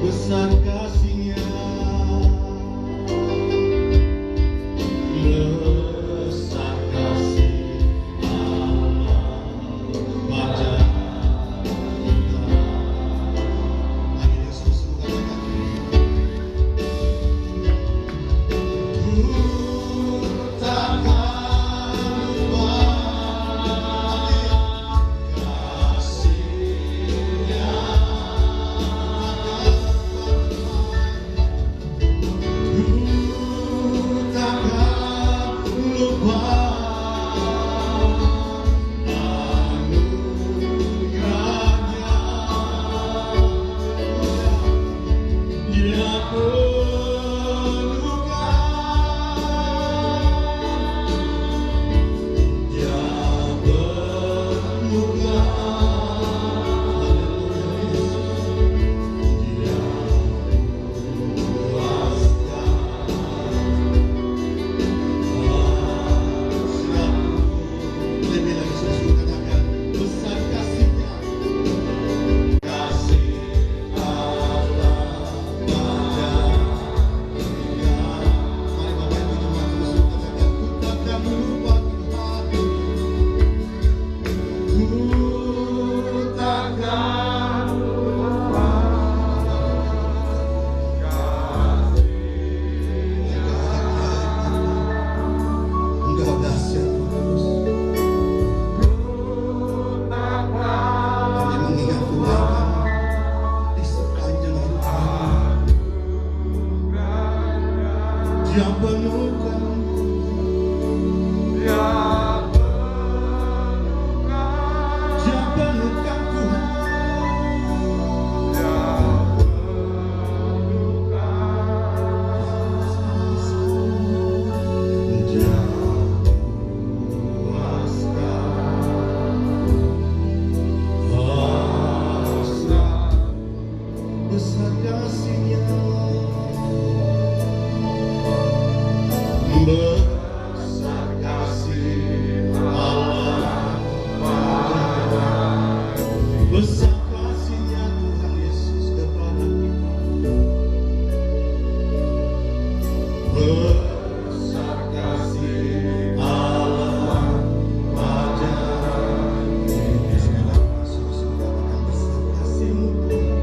besar kasih-Nya, besar kasih Allah pada kita. Mari Yesus katakan, ku takkan lupa kasih-Nya. Dia penuhkan, dia penuhkan Tuhan, dia puaskan hasrat besar kasih-Nya. Besar kasih Allah pada, besar kasih-Nya Tuhan Yesus kepada kita. Besar kasih Allah pada kita. Segala masuk katakan besar kasih-Mu Tuhan.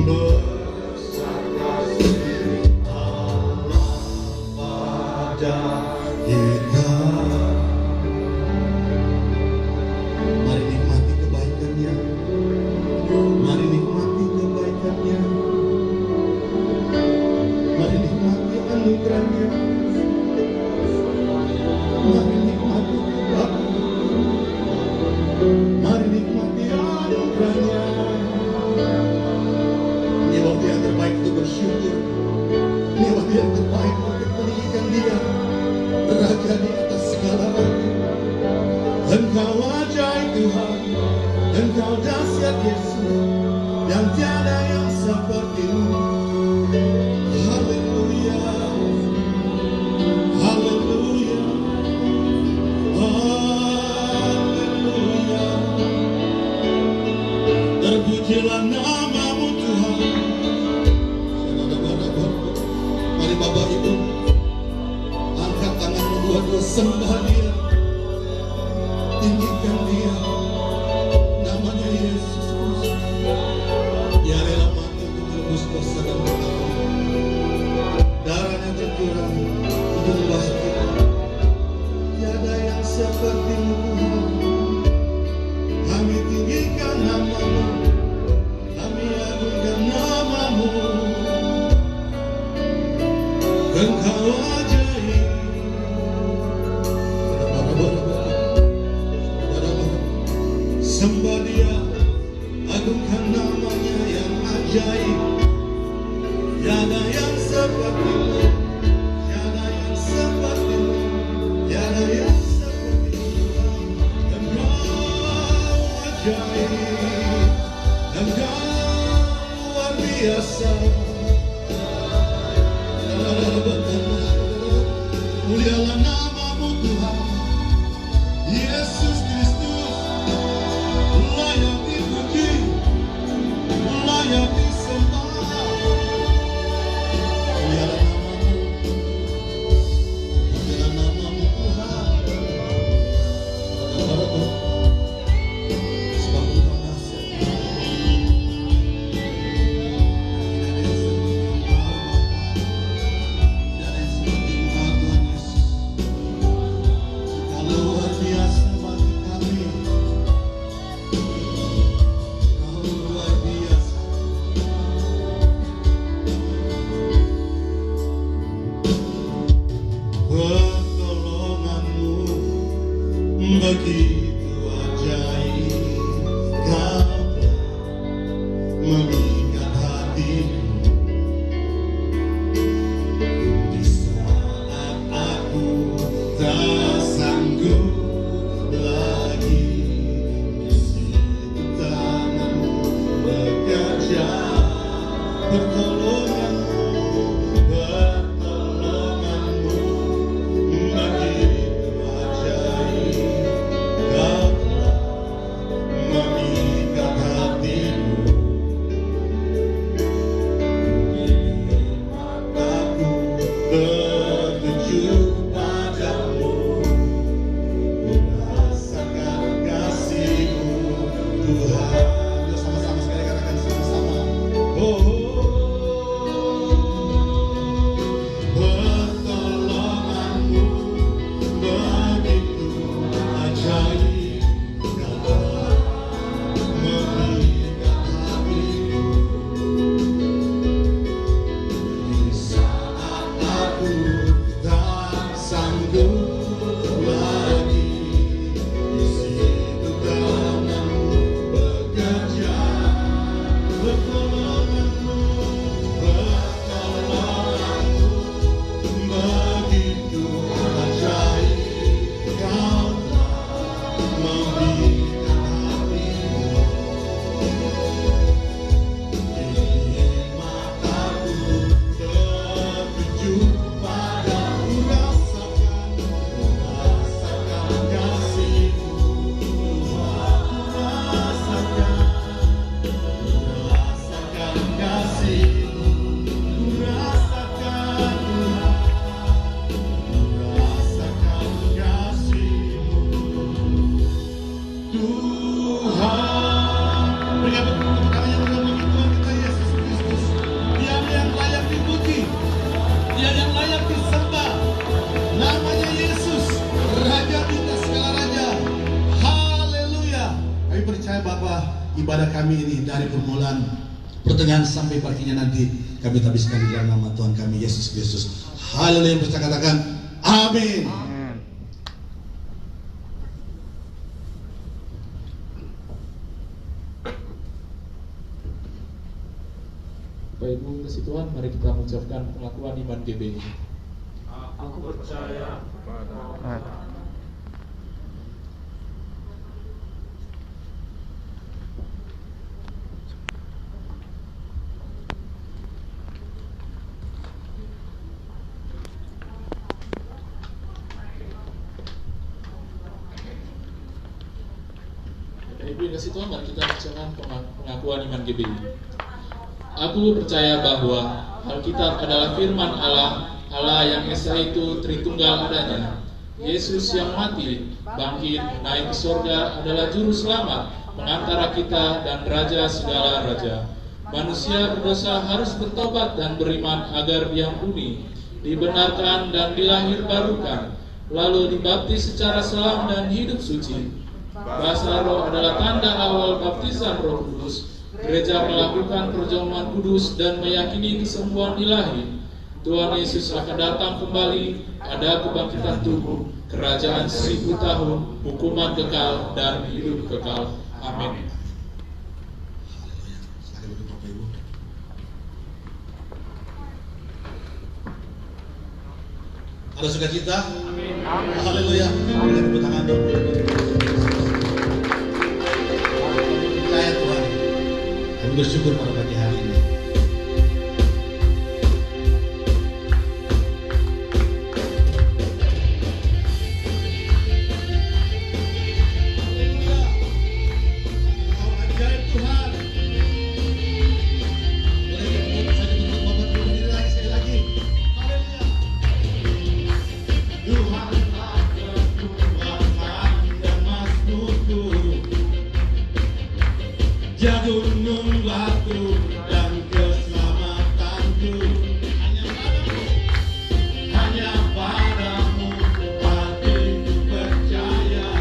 Besar kasih kita. Mari nikmati kebaikan-Nya, mari nikmati kebaikan-Nya, mari nikmati anugerah-Nya, mari nikmati kebaikan-Nya, mari nikmati anugerah-Nya. Ini waktu yang terbaik untuk bersyukur, ini waktu yang terbaik untuk meninggikan Dia, Raja di atas segala raja. Engkau ajaib Tuhan, Engkau dahsyat Yesus, yang tiada yang seperti-Mu. Haleluya, haleluya, haleluya. Terpujilah nama-Mu Tuhan. Mari Bapak Ibu, angkat tanganmu dua-dua, sembah Dia, tinggikan Dia, namanya Yesus Kristus. Dia rela mati untuk menebus dosa dan bertobat. Darahnya tercurah untuk membasuh kita. Tiada yang seperti-Mu Tuhan. Kami tinggikan nama-Mu, kami agungkan nama-Mu. Engkau ajaib. Sembah Dia, agungkan namanya yang ajaib. Tiada yang seperti-Mu, tiada yang seperti-Mu, tiada yang seperti-Mu. Engkau ajaib, Engkau luar biasa. Mulialah nama-Mu Tuhan, Yesus Kristus, layak dipuji, Ibadah kami ini dari permulaan pertengahan sampai paginya nanti kami habiskan di dalam nama Tuhan kami Yesus Kristus. Haleluya. Yang percaya katakan amin. Bapak Ibu kasih Tuhan, mari kita mengucapkan pengakuan iman GBI. Aku percaya pada Ibu kasih Tuhan, mari kita mengucapkan pengakuan iman GBI. Aku percaya bahwa Alkitab adalah firman Allah, Allah yang Esa itu Tritunggal adanya. Yesus yang mati, bangkit, naik ke surga adalah juru selamat mengantara kita dan Raja segala raja. Manusia berdosa harus bertobat dan beriman agar diampuni, dibenarkan dan dilahirbarukan, lalu dibaptis secara selam dan hidup suci. Bahasa roh adalah tanda awal baptisan Roh Kudus. Gereja melakukan perjamuan kudus dan meyakini kesembuhan ilahi. Tuhan Yesus akan datang kembali, ada kebangkitan tubuh, kerajaan 1000 tahun, hukuman kekal dan hidup kekal. Amin. Ada sukacita? Haleluya. Berikan tepuk tangan dong. Percaya Tuhan. Kami bersyukur pada pagi hari ini. Haleluya. Kau ajaib Tuhan. Boleh saya tutup Bapak berdiri lagi sekali lagi. Haleluya. Tuhanlah kekuatan dan makhlukku, dia gunung batu dan keselamatanku. Hanya padamu hatiku percaya.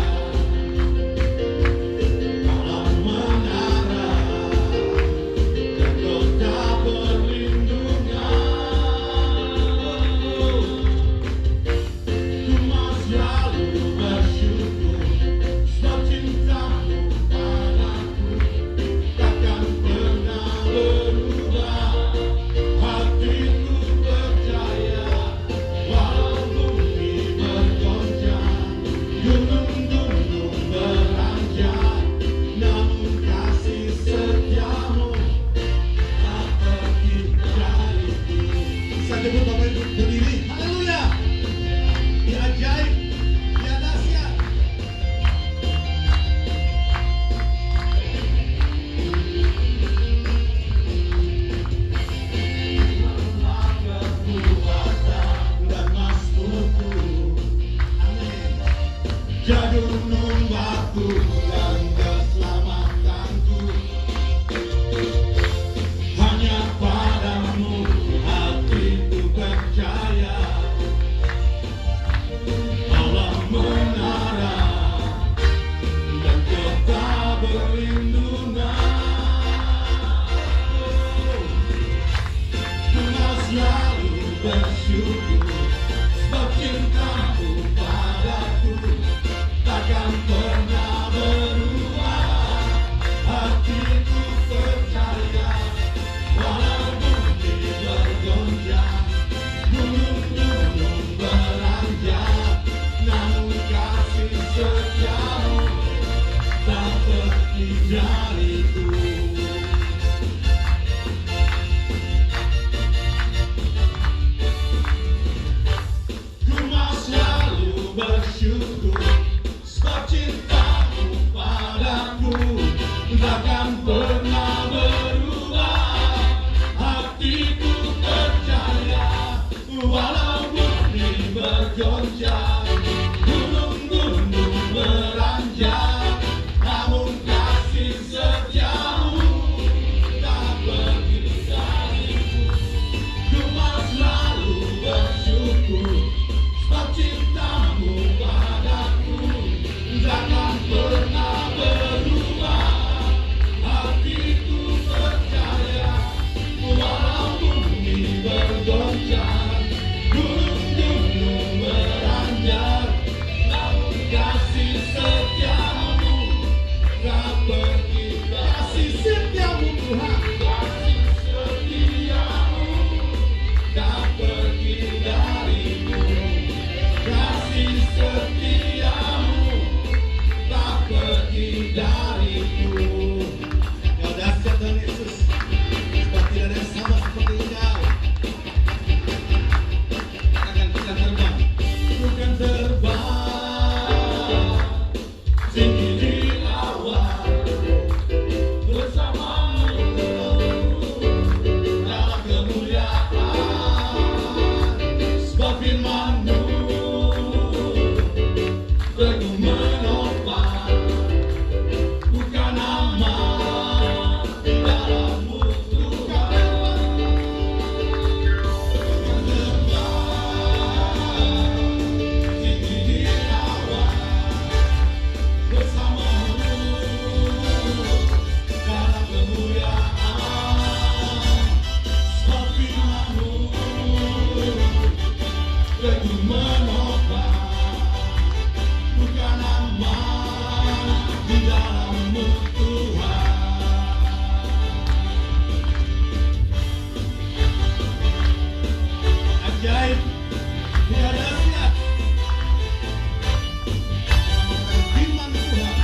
Kau menara dan kota perlindungan. Ku masih selalu bersyukur sebab cintamu padaku takkan pernah berubah. berguna. Ku mau selalu bersyukur, sebab cintamu padaku takkan pernah berubah. Hatiku percaya, walau bumi bergoncang, gunung-gunung beranjak, namun kasih setiamu tak pergi dariku. Ku mau selalu bersyukur, sebab cintamu padaku takkan pernah berubah. Hatiku percaya, walau bumi bergoncang, gunung-gunung beranjak, namun kasih setiamu tak pergi dariku. Ku mau selalu bersyukur, sebab cintamu padaku takkan pernah berubah. Hatiku percaya, walau bumi bergoncang, gunung-gunung beranjak, namun kasih setiamu tak pergi. Kasih setiamu Tuhan, kasih setiamu tak pergi dariku. Kasih setiamu tak pergi dariku. Kau dahsyat Tuhan Yesus, sebab tidak ada yang sama seperti Engkau. Katakan kita terbang, bukan terbang tinggi di awan, bersamamu dalam kemuliaan. Sebab firman-Mu teguh menopang, bukan aman di dalam-Mu Tuhan. Bukan terbang tinggi di awan, bersama-Mu dalam kemuliaan. Sebab firman-Mu teguh menopang, bukan aman di dalam-Mu Tuhan. Ajaib, tidak dahsyat firman Tuhan.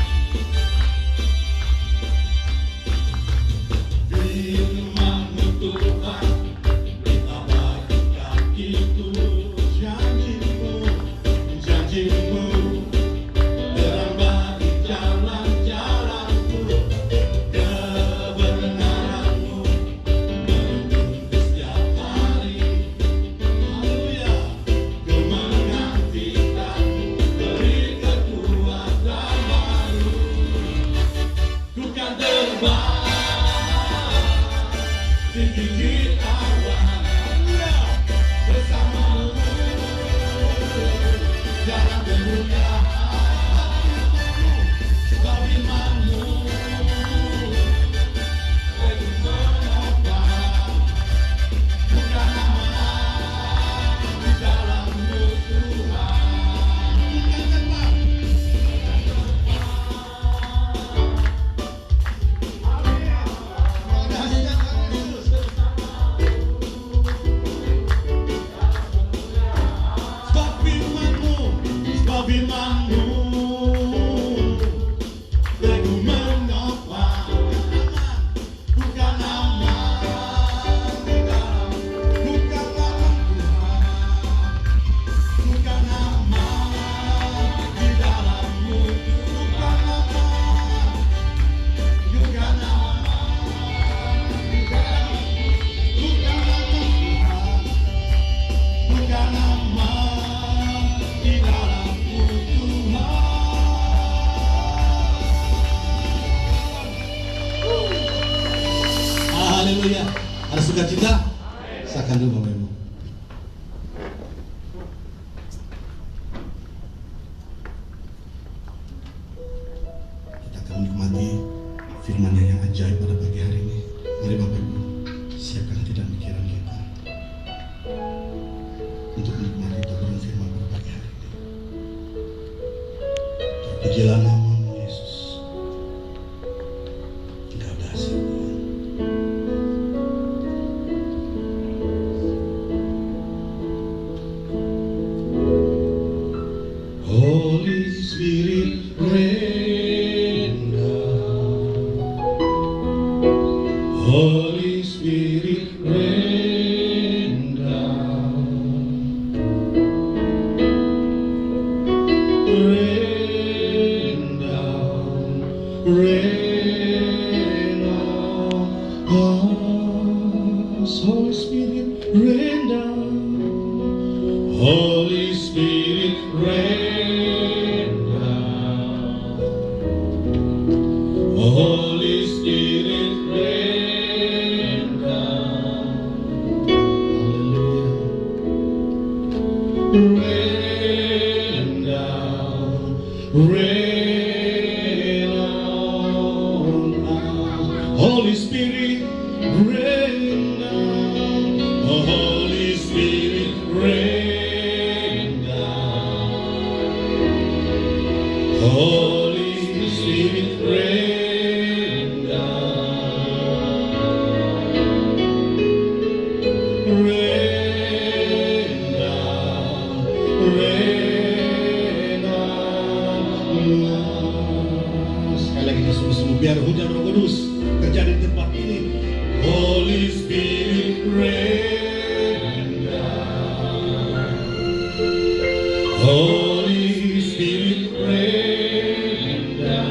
Firman-Mu Tuhan, berita bagi kakiku. Janji-Mu, janji-Mu terang bagi jalan-jalanku. Kebenaran-Mu menuntun setiap hari. Haleluya. Ku menantikan-Mu, beri kekuatan baru. Ku kan terbang tinggi di awan, bersama-Mu dalam kemuliaan. Sebab firman-Mu teguh menopang, bukan aman di dalam-Mu Tuhan. Bukan terbang, oh dahsyat Tuhan Yesus. Sebab firman-Mu teguh menopang, bukan aman di dalam, bukan aman Tuhan, bukan aman di dalam-Mu, bukan aman, bukan aman di dalam-Mu, bukan aman Tuhan, bukan aman di dalam-Mu Tuhan. Haleluya. Ada sukacita? Silakan dulu Bapak Ibu. Kita akan menikmati firman firman yang ajaib pada pagi hari ini. Mari Bapak Ibu, siapkan hati dan pikiran kita untuk menikmati kebenaran firman pada pagi hari ini. Terpujilah nama-Mu Yesus. Engkau dahsyat Tuhan. Holy Spirit, rain down. Holy Spirit, rain down. Rain down, rain on us. Holy Spirit, rain down. Holy Spirit, rain down. Holy Spirit, rain down. Hallelujah. Rain down, rain on us. Holy Spirit, rain down. Holy Spirit, rain down. Holy Spirit, rain down. Rain down, rain on us. Sekali lagi kita sungguh-sungguh biar hujan Roh Kudus terjadi di tempat ini. Holy Spirit, rain down. Holy Spirit, rain down.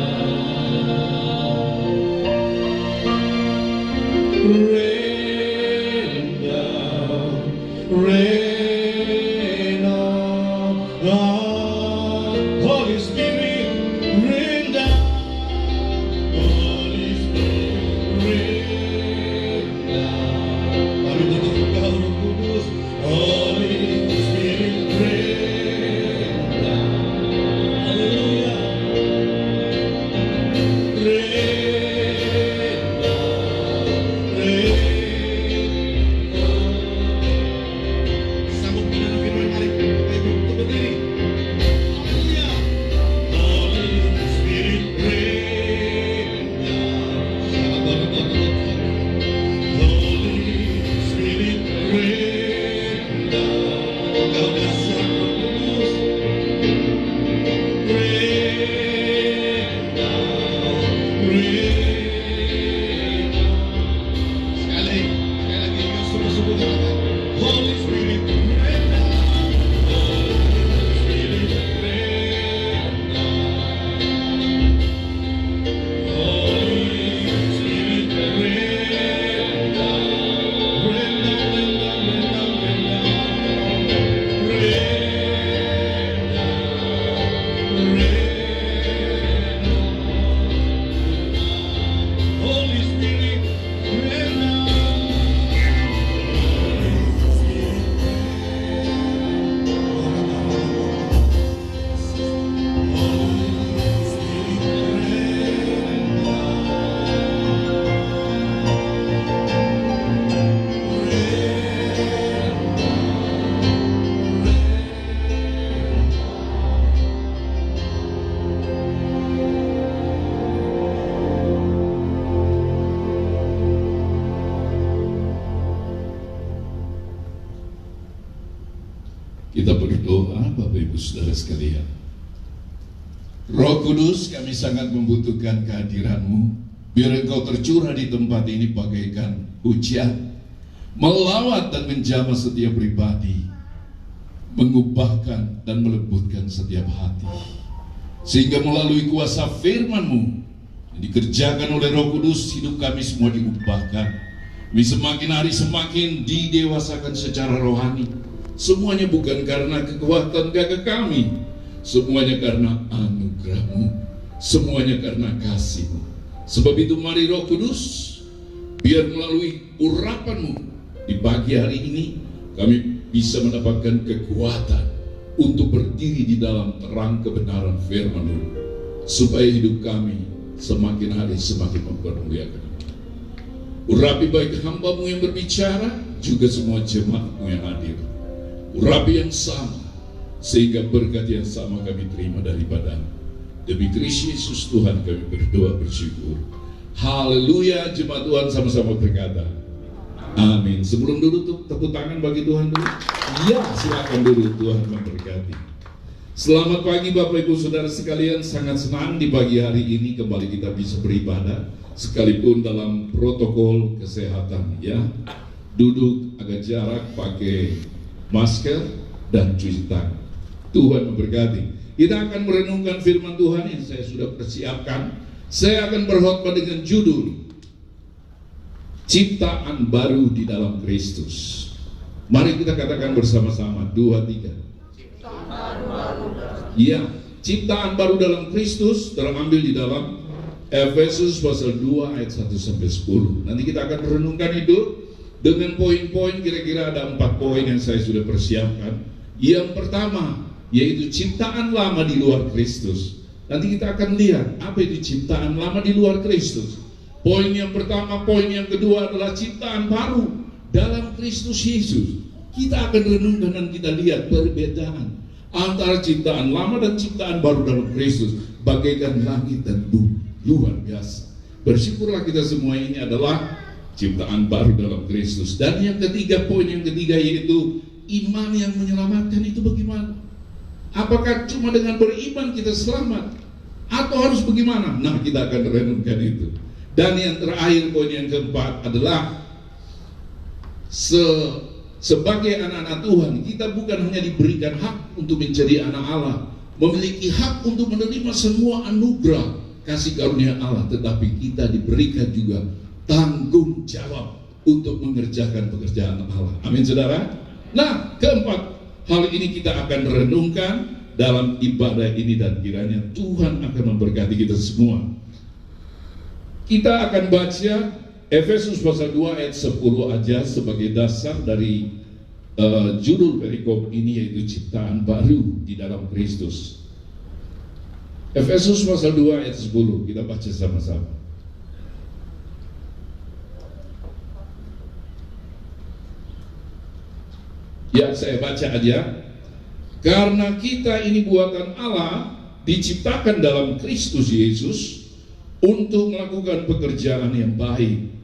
Rain down, rain on us. Holy Spirit, rain down. Holy Spirit, rain down. Kami butuh Engkau Roh Kudus. Holy Spirit, rain down. Haleluya. Rain down, rain down. Sambut dengan firman, mari Bapak Ibu untuk berdiri. Haleluya. Holy Spirit, rain down. Holy Spirit, rain down. Engkau dahsyat Roh Kudus. Rain down, rain down. Sekali lagi kita sungguh-sungguh katakan, Holy Spirit, rain down. Holy Spirit, rain down. Holy Spirit, rain down. Rain down, rain down, rain down, rain down. Rain down, rain on. Holy Spirit, rain down. Kita berdoa, Bapak Ibu Saudara sekalian. Roh Kudus, kami sangat membutuhkan kehadiran-Mu. Biar Engkau tercurah di tempat ini bagaikan hujan, melawat dan menjamah setiap pribadi, mengubahkan dan melembutkan setiap hati. Sehingga melalui kuasa firman-Mu yang dikerjakan oleh Roh Kudus, hidup kami semua diubahkan. Kami semakin hari semakin didewasakan secara rohani. Semuanya bukan karena kekuatan gagah kami, semuanya karena anugerah-Mu, semuanya karena kasih-Mu. Sebab itu mari Roh Kudus, biar melalui urapan-Mu di pagi hari ini kami bisa mendapatkan kekuatan untuk berdiri di dalam terang kebenaran firman-Mu, supaya hidup kami semakin hari semakin mempermuliakan. Urapi baik hamba-Mu yang berbicara, juga semua jemaat-Mu yang hadir. Urapi yang sama, sehingga berkat yang sama kami terima daripada demi Kristus Yesus Tuhan kami berdoa bersyukur. Haleluya. Jemaat Tuhan sama-sama berkata amin. Sebelum dulu tepuk tangan bagi Tuhan dulu. Ya, silakan dulu. Tuhan memberkati. Selamat pagi Bapak Ibu Saudara sekalian. Sangat senang di pagi hari ini kembali kita bisa beribadah, sekalipun dalam protokol kesehatan, ya. Duduk agak jarak, pakai masker dan cuci tangan. Tuhan memberkati. Kita akan merenungkan firman Tuhan yang saya sudah persiapkan. Saya akan berkhotbah dengan judul Ciptaan Baru di dalam Kristus. Mari kita katakan bersama-sama, 2, 3. Ya, ciptaan baru dalam Kristus terambil di dalam Efesus pasal 2 ayat 1 sampai 10. Nanti kita akan merenungkan itu dengan poin-poin, kira-kira ada 4 poin yang saya sudah persiapkan. Yang pertama, yaitu ciptaan lama di luar Kristus. Nanti kita akan lihat apa itu ciptaan lama di luar Kristus. Poin yang pertama, poin yang kedua adalah ciptaan baru dalam Kristus Yesus. Kita akan renungkan dan kita lihat perbedaan antara ciptaan lama dan ciptaan baru dalam Kristus, bagaikan langit dan bumi. Luar biasa. Bersyukurlah kita semua ini adalah ciptaan baru dalam Kristus. Dan yang ketiga, poin yang ketiga, yaitu iman yang menyelamatkan itu bagaimana? Apakah cuma dengan beriman kita selamat atau harus bagaimana? Nah, kita akan renungkan itu. Dan yang terakhir, poin yang keempat adalah sebagai anak-anak Tuhan, kita bukan hanya diberikan hak untuk menjadi anak Allah, memiliki hak untuk menerima semua anugerah kasih karunia Allah, tetapi kita diberikan juga tanggung jawab untuk mengerjakan pekerjaan Allah. Amin, saudara. Nah, keempat hal ini kita akan renungkan dalam ibadah ini, dan kiranya Tuhan akan memberkati kita semua. Kita akan baca Efesus pasal 2 ayat 10 aja sebagai dasar dari judul perikop ini, yaitu ciptaan baru di dalam Kristus. Efesus pasal 2 ayat 10, kita baca sama-sama. Ya, saya baca aja. Karena kita ini buatan Allah, diciptakan dalam Kristus Yesus untuk melakukan pekerjaan yang baik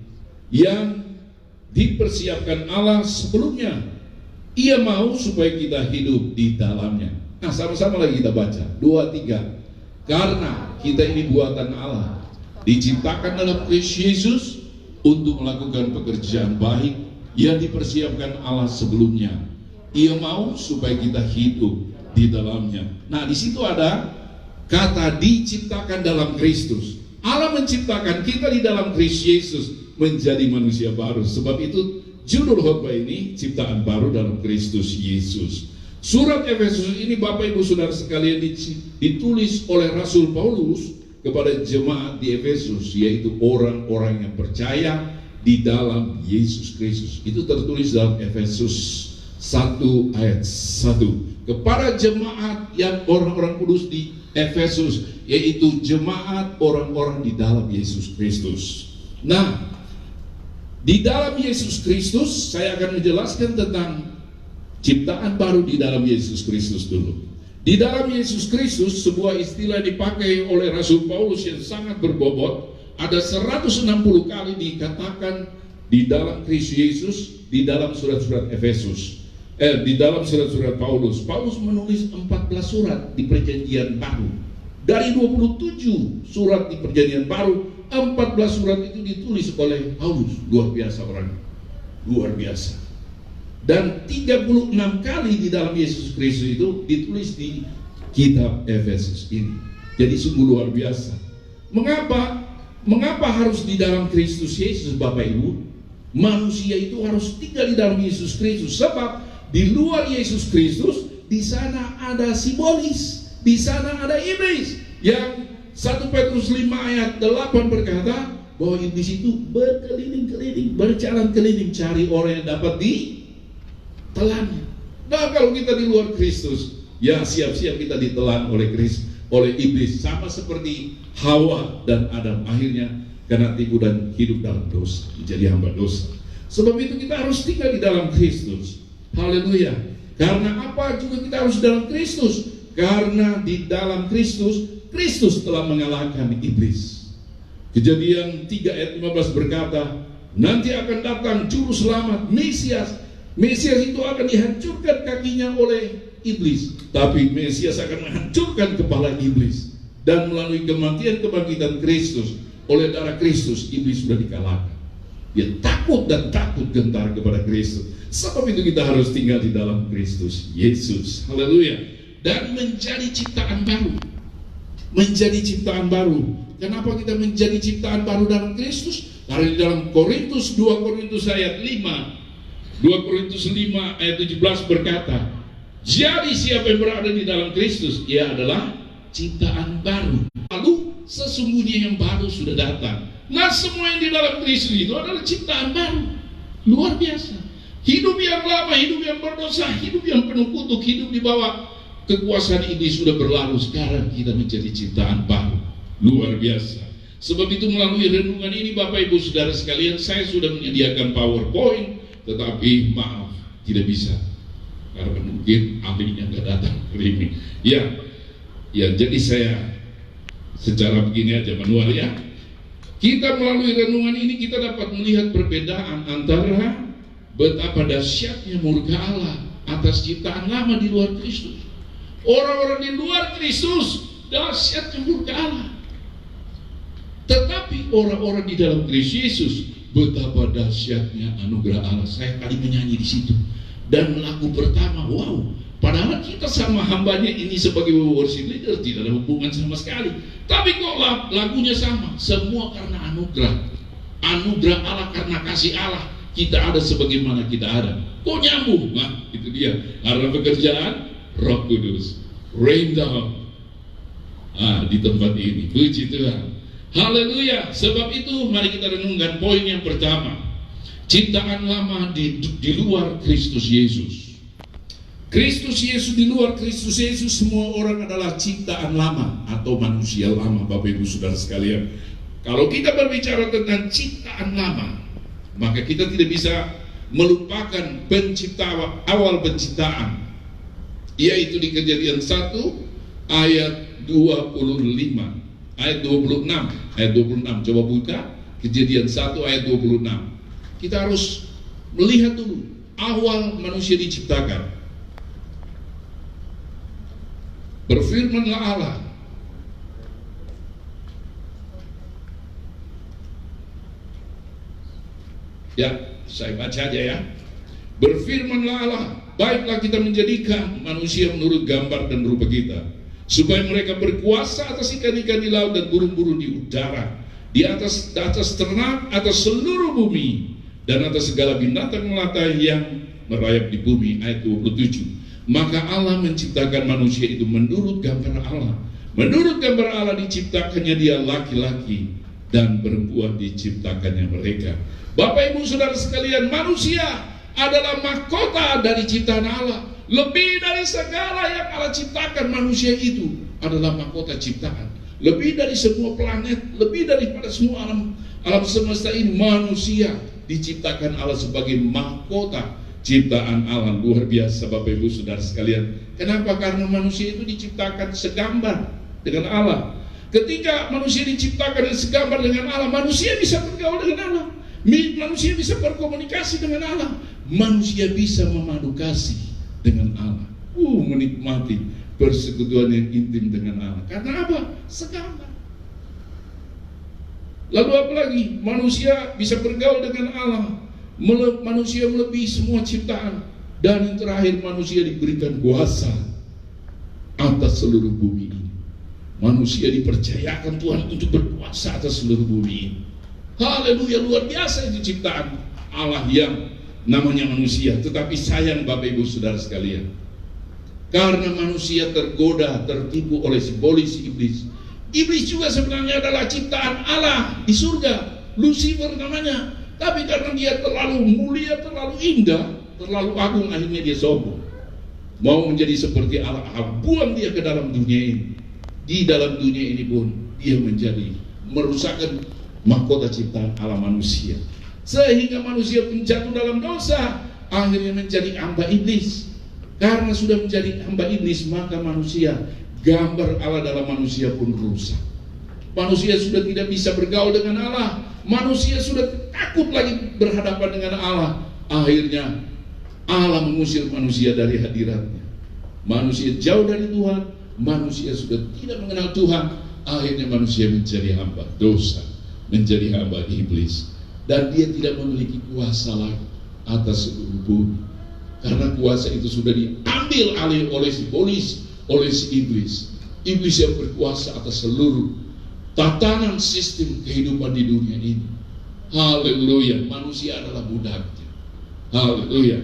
yang dipersiapkan Allah sebelumnya. Ia mau supaya kita hidup di dalamnya. Nah, sama-sama lagi kita baca 2, 3. Karena kita ini buatan Allah, diciptakan dalam Kristus Yesus untuk melakukan pekerjaan baik yang dipersiapkan Allah sebelumnya. Ia mau supaya kita hidup di dalamnya. Nah, di situ ada kata diciptakan dalam Kristus. Allah menciptakan kita di dalam Kristus Yesus menjadi manusia baru. Sebab itu judul khotbah ini ciptaan baru dalam Kristus Yesus. Surat Efesus ini Bapak Ibu Saudara sekalian ditulis oleh Rasul Paulus kepada jemaat di Efesus, yaitu orang-orang yang percaya di dalam Yesus Kristus. Itu tertulis dalam Efesus 1 ayat 1. Kepada jemaat yang orang-orang kudus di Efesus, yaitu jemaat orang-orang di dalam Yesus Kristus. Nah, di dalam Yesus Kristus, saya akan menjelaskan tentang ciptaan baru di dalam Yesus Kristus dulu. Di dalam Yesus Kristus, sebuah istilah dipakai oleh Rasul Paulus yang sangat berbobot. Ada 160 kali dikatakan di dalam Kristus Yesus, di dalam surat-surat Efesus. Di dalam surat-surat Paulus. Paulus menulis 14 surat di Perjanjian Baru. Dari 27 surat di Perjanjian Baru, 14 surat itu ditulis oleh Paulus. Luar biasa orang, luar biasa. Dan 36 kali di dalam Yesus Kristus itu ditulis di kitab Efesus ini. Jadi sungguh luar biasa. Mengapa harus di dalam Kristus Yesus, Bapak Ibu? Manusia itu harus tinggal di dalam Yesus Kristus. Sebab di luar Yesus Kristus, di sana ada simbolis, di sana ada iblis. Yang 1 Petrus 5 ayat 8 berkata bahwa iblis itu berkeliling-keliling, berjalan keliling cari orang yang dapat ditelan. Nah, kalau kita di luar Kristus, ya siap-siap kita ditelan oleh Kristus. oleh iblis, sama seperti Hawa dan Adam akhirnya kena tipu dan hidup dalam dosa, menjadi hamba dosa. Sebab itu kita harus tinggal di dalam Kristus. Haleluya. Karena apa juga kita harus dalam Kristus? Karena di dalam Kristus, Kristus telah mengalahkan iblis. Kejadian 3 ayat 15 berkata, nanti akan datang juru selamat, Mesias. Mesias itu akan dihancurkan kakinya oleh iblis, tapi Mesias akan menghancurkan kepala iblis. Dan melalui kematian kebangkitan Kristus, oleh darah Kristus, iblis sudah dikalahkan. Dia takut dan takut gentar kepada Kristus. Sebab itu kita harus tinggal di dalam Kristus Yesus. Haleluya. Dan menjadi ciptaan baru. Menjadi ciptaan baru. Kenapa kita menjadi ciptaan baru dalam Kristus? Karena di dalam Korintus 2 Korintus ayat 5, 2 Korintus 5 ayat 17 berkata, jadi siapa yang berada di dalam Kristus, ia adalah ciptaan baru. Lalu sesungguhnya yang baru sudah datang. Nah, semua yang di dalam Kristus itu adalah ciptaan baru. Luar biasa. Hidup yang lama, hidup yang berdosa, hidup yang penuh kutuk, hidup di bawah kekuasaan iblis sudah berlalu. Sekarang kita menjadi ciptaan baru. Luar biasa. Sebab itu melalui renungan ini Bapak Ibu Saudara sekalian, saya sudah menyediakan PowerPoint, tetapi maaf, tidak bisa. Karena mungkin ahlinya nggak datang hari ini. Ya, jadi saya secara begini aja manual ya. Kita melalui renungan ini kita dapat melihat perbedaan antara betapa dahsyatnya murka Allah atas ciptaan lama di luar Kristus. Orang-orang di luar Kristus dahsyatnya murka Allah. Tetapi orang-orang di dalam Kristus Yesus betapa dahsyatnya anugerah Allah. Saya tadi menyanyi di situ. Dan lagu pertama, wow, padahal kita sama hambanya ini sebagai worship leader tidak ada hubungan sama sekali. Tapi kok lagunya sama? Semua karena anugerah. Anugerah Allah, karena kasih Allah kita ada sebagaimana kita ada. Kok nyambung? Nah, itu dia. Karena pekerjaan Roh Kudus rain down di tempat ini. Puji Tuhan. Haleluya. Sebab itu mari kita renungkan poin yang pertama. Ciptaan lama di luar Kristus Yesus. Kristus Yesus, di luar Kristus Yesus semua orang adalah ciptaan lama atau manusia lama, Bapak Ibu Saudara sekalian. Kalau kita berbicara tentang ciptaan lama, maka kita tidak bisa melupakan awal penciptaan, yaitu di Kejadian 1 ayat 25, ayat 26, ayat 26. Coba buka Kejadian 1 ayat 26. Kita harus melihat dulu awal manusia diciptakan. Berfirmanlah Allah, ya, saya baca aja ya. Berfirmanlah Allah, baiklah kita menjadikan manusia menurut gambar dan rupa kita, supaya mereka berkuasa atas ikan-ikan di laut dan burung-burung di udara, di atas ternak, atas seluruh bumi, dan atas segala binatang melata yang merayap di bumi. Ayat 27. Maka Allah menciptakan manusia itu menurut gambar Allah. Menurut gambar Allah diciptakannya dia laki-laki, dan perempuan diciptakannya mereka. Bapak Ibu Saudara sekalian, manusia adalah mahkota dari ciptaan Allah. Lebih dari segala yang Allah ciptakan, manusia itu adalah mahkota ciptaan. Lebih dari semua planet, lebih daripada semua alam semesta ini, manusia diciptakan Allah sebagai mahkota ciptaan Allah. Luar biasa Bapak Ibu Saudara sekalian. Kenapa? Karena manusia itu diciptakan segambar dengan Allah. Ketika manusia diciptakan segambar dengan Allah, manusia bisa bergaul dengan Allah, manusia bisa berkomunikasi dengan Allah, manusia bisa memadu kasih dengan Allah, menikmati persekutuan yang intim dengan Allah. Karena apa? Segambar. Lalu apa lagi? Manusia bisa bergaul dengan Allah. Manusia melebihi semua ciptaan. Dan yang terakhir, manusia diberikan kuasa atas seluruh bumi ini. Manusia dipercayakan Tuhan untuk berkuasa atas seluruh bumi ini. Haleluya, luar biasa itu ciptaan Allah yang namanya manusia. Tetapi sayang Bapak Ibu Saudara sekalian, karena manusia tergoda, tertipu oleh simbolis iblis. Iblis juga sebenarnya adalah ciptaan Allah di surga, Lucifer namanya. Tapi karena dia terlalu mulia, terlalu indah, terlalu agung, akhirnya dia sombong. Mau menjadi seperti Allah, buang dia ke dalam dunia ini. di dalam dunia ini pun dia menjadi merusakkan mahkota ciptaan Allah manusia, sehingga manusia pun jatuh dalam dosa, akhirnya menjadi hamba iblis. Karena sudah menjadi hamba iblis, maka manusia, gambar Allah dalam manusia pun rusak. Manusia sudah tidak bisa bergaul dengan Allah, manusia sudah takut lagi berhadapan dengan Allah. Akhirnya Allah mengusir manusia dari hadiratnya. Manusia jauh dari Tuhan, manusia sudah tidak mengenal Tuhan. Akhirnya manusia menjadi hamba dosa, menjadi hamba iblis, dan dia tidak memiliki kuasa lagi atas seluruh bumi, karena kuasa itu sudah diambil alih oleh si iblis. Iblis yang berkuasa atas seluruh tatanan sistem kehidupan di dunia ini. Haleluya, manusia adalah budaknya. Haleluya.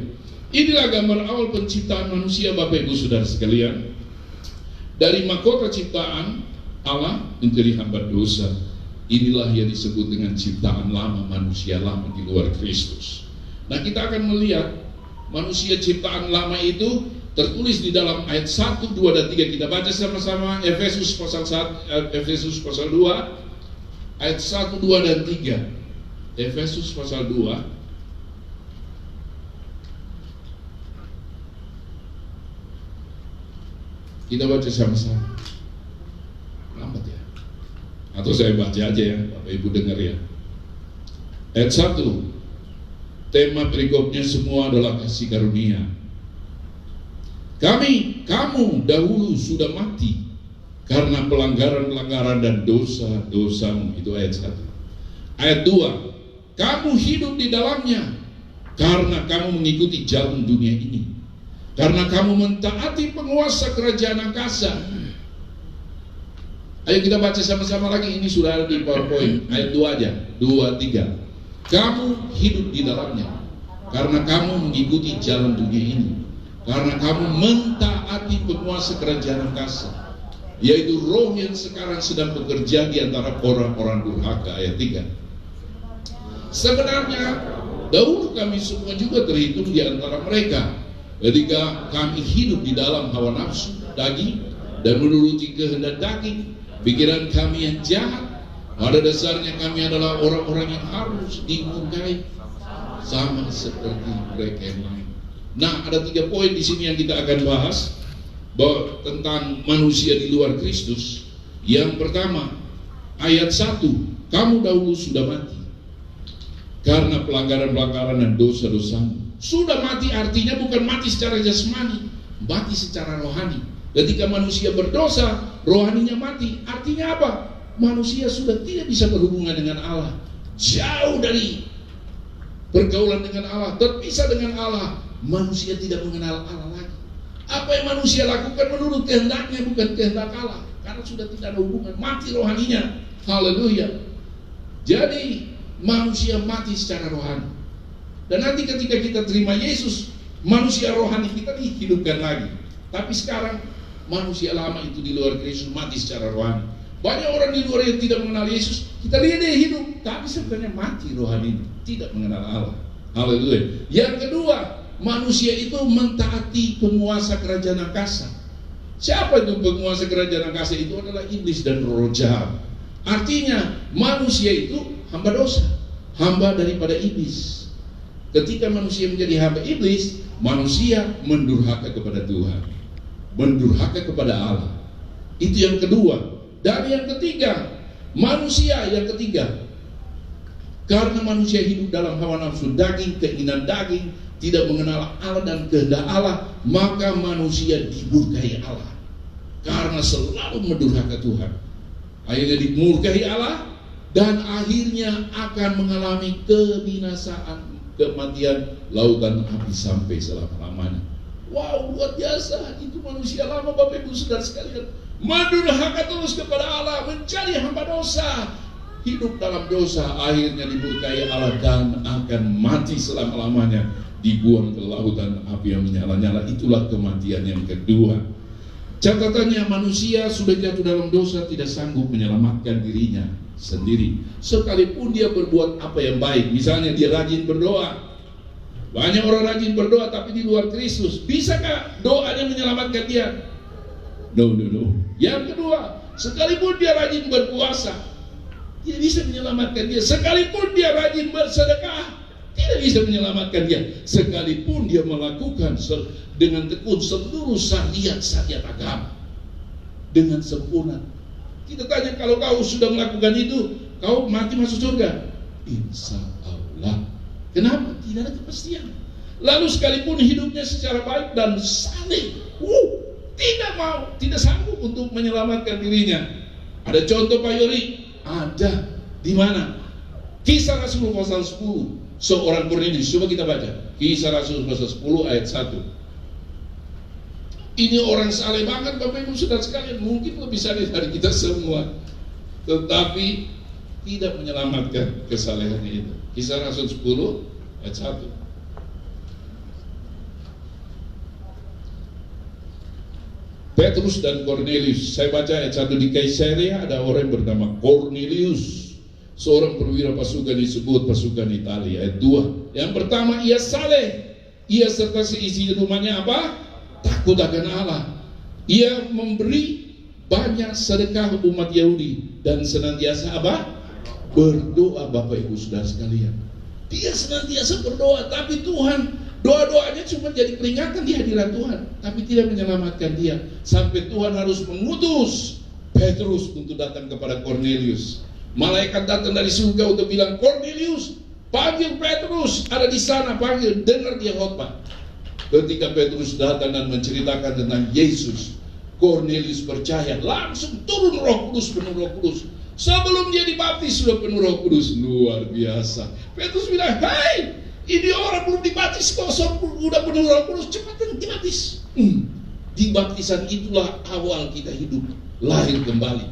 Inilah gambar awal penciptaan manusia, Bapak Ibu Saudara sekalian. Dari mahkota ciptaan Allah menjadi hamba dosa. Inilah yang disebut dengan ciptaan lama, manusia lama di luar Kristus. Nah, kita akan melihat manusia ciptaan lama itu tertulis di dalam ayat 1, 2, dan 3. Kita baca sama-sama Efesus pasal 2 ayat 1, 2, dan 3. Efesus pasal 2 kita baca sama-sama. Lambat ya, atau saya baca aja ya, Bapak Ibu dengar ya. Ayat 1, tema perikopnya semua adalah kasih karunia. Kamu dahulu sudah mati karena pelanggaran-pelanggaran dan dosa-dosamu. Itu ayat 1. Ayat 2, kamu hidup di dalamnya karena kamu mengikuti jalan dunia ini, karena kamu mentaati penguasa kerajaan angkasa. Ayo kita baca sama-sama lagi, ini sudah ada di PowerPoint. Ayat 2 aja, 2, 3. Kamu hidup di dalamnya karena kamu mengikuti jalan dunia ini, karena kamu mentaati penguasa kerajaan angkasa, yaitu roh yang sekarang sedang bekerja di antara orang-orang durhaka. Ayat 3. Sebenarnya dahulu kami semua juga terhitung di antara mereka ketika kami hidup di dalam hawa nafsu daging dan menuruti kehendak daging, pikiran kami yang jahat. Pada dasarnya kami adalah orang-orang yang harus dimurkai sama seperti mereka yang lain. Nah, ada 3 poin di sini yang kita akan bahas bahwa tentang manusia di luar Kristus. Yang pertama, ayat 1, kamu dahulu sudah mati karena pelanggaran-pelanggaran dan dosa-dosamu. Sudah mati artinya bukan mati secara jasmani, mati secara rohani. Ketika manusia berdosa, rohaninya mati. Artinya apa? Manusia sudah tidak bisa berhubungan dengan Allah, jauh dari pergaulan dengan Allah, terpisah dengan Allah. Manusia tidak mengenal Allah lagi. Apa yang manusia lakukan menurut kehendaknya, bukan kehendak Allah, karena sudah tidak ada hubungan, mati rohaninya. Haleluya. Jadi manusia mati secara rohani. Dan nanti ketika kita terima Yesus, manusia rohani kita dihidupkan lagi. Tapi sekarang manusia lama itu di luar Kristus mati secara rohani. Banyak orang di luar yang tidak mengenal Yesus, kita lihat dia hidup, tapi sebenarnya mati rohani, tidak mengenal Allah. Haleluya. Yang kedua, manusia itu mentaati penguasa kerajaan angkasa. Siapa itu penguasa kerajaan angkasa? Itu adalah iblis dan roh jahat. Artinya manusia itu hamba dosa, hamba daripada iblis. Ketika manusia menjadi hamba iblis, manusia mendurhaka kepada Tuhan, mendurhaka kepada Allah. Itu yang kedua. Dan yang ketiga, manusia yang ketiga, karena manusia hidup dalam hawa nafsu daging, keinginan daging, tidak mengenal Allah dan kehendak Allah, maka manusia dimurkai Allah karena selalu mendurhaka Tuhan. Akhirnya dimurkai Allah dan akhirnya akan mengalami kebinasaan, kematian, lautan api sampai selama-lamanya. Wow, luar biasa. Itu manusia lama, Bapak Ibu Saudara sekalian, mendurhaka terus kepada Allah, menjadi hamba dosa, hidup dalam dosa, akhirnya dimurkai Allah dan akan mati selama-lamanya, dibuang ke lautan api yang menyala-nyala. Itulah kematian yang kedua. Catatannya, manusia sudah jatuh dalam dosa, tidak sanggup menyelamatkan dirinya sendiri, sekalipun dia berbuat apa yang baik. Misalnya dia rajin berdoa. Banyak orang rajin berdoa tapi di luar Kristus. Bisakah doanya menyelamatkan dia? No. Yang kedua, Sekalipun dia rajin berpuasa, tidak bisa menyelamatkan dia. Sekalipun dia rajin bersedekah, tidak bisa menyelamatkan dia. Sekalipun dia melakukan dengan tekun seluruh syariat-syariat agama dengan sempurna. Kita tanya, kalau kau sudah melakukan itu, kau mati masuk surga? Insya Allah. Kenapa? Tidak ada kepastian. Lalu sekalipun hidupnya secara baik dan saleh, tidak sanggup untuk menyelamatkan dirinya. Ada contoh Pak Yori? Ada. Di mana? Kisah Rasul pasal 10. Seorang Kornelius. Coba kita baca. Kisah Rasul pasal 10 ayat 1. Ini orang saleh banget Bapak Ibu Saudara sekalian. Mungkin lebih saleh dari kita semua. Tetapi tidak menyelamatkan kesalehannya itu. Kisah Rasul 10 ayat 1. Petrus dan Kornelius. Saya baca ayat 1. Di Kaisarea ada orang yang bernama Kornelius, seorang perwira pasukan disebut pasukan Italia. Ayat 2. Yang pertama, ia saleh. Ia serta seisi rumahnya apa? Takut akan Allah. Ia memberi banyak sedekah umat Yahudi dan senantiasa apa? Berdoa. Bapak Ibu Saudara sekalian, dia senantiasa berdoa, tapi Tuhan, doa-doanya cuma jadi peringatan di hadirat Tuhan, tapi tidak menyelamatkan dia. Sampai Tuhan harus mengutus Petrus untuk datang kepada Kornelius. Malaikat datang dari surga untuk bilang, Kornelius, panggil Petrus, ada di sana, panggil, dengar dia khotbah. Ketika Petrus datang dan menceritakan tentang Yesus, Kornelius percaya, langsung turun Roh Kudus, penuh Roh Kudus. Sebelum dia dibaptis sudah penuh Roh Kudus. Luar biasa. Petrus bilang, hai, ini orang belum dibaptis kok udah penuh Roh Kudus, cepat dibaptis. Di baptisan itulah awal kita hidup, lahir kembali.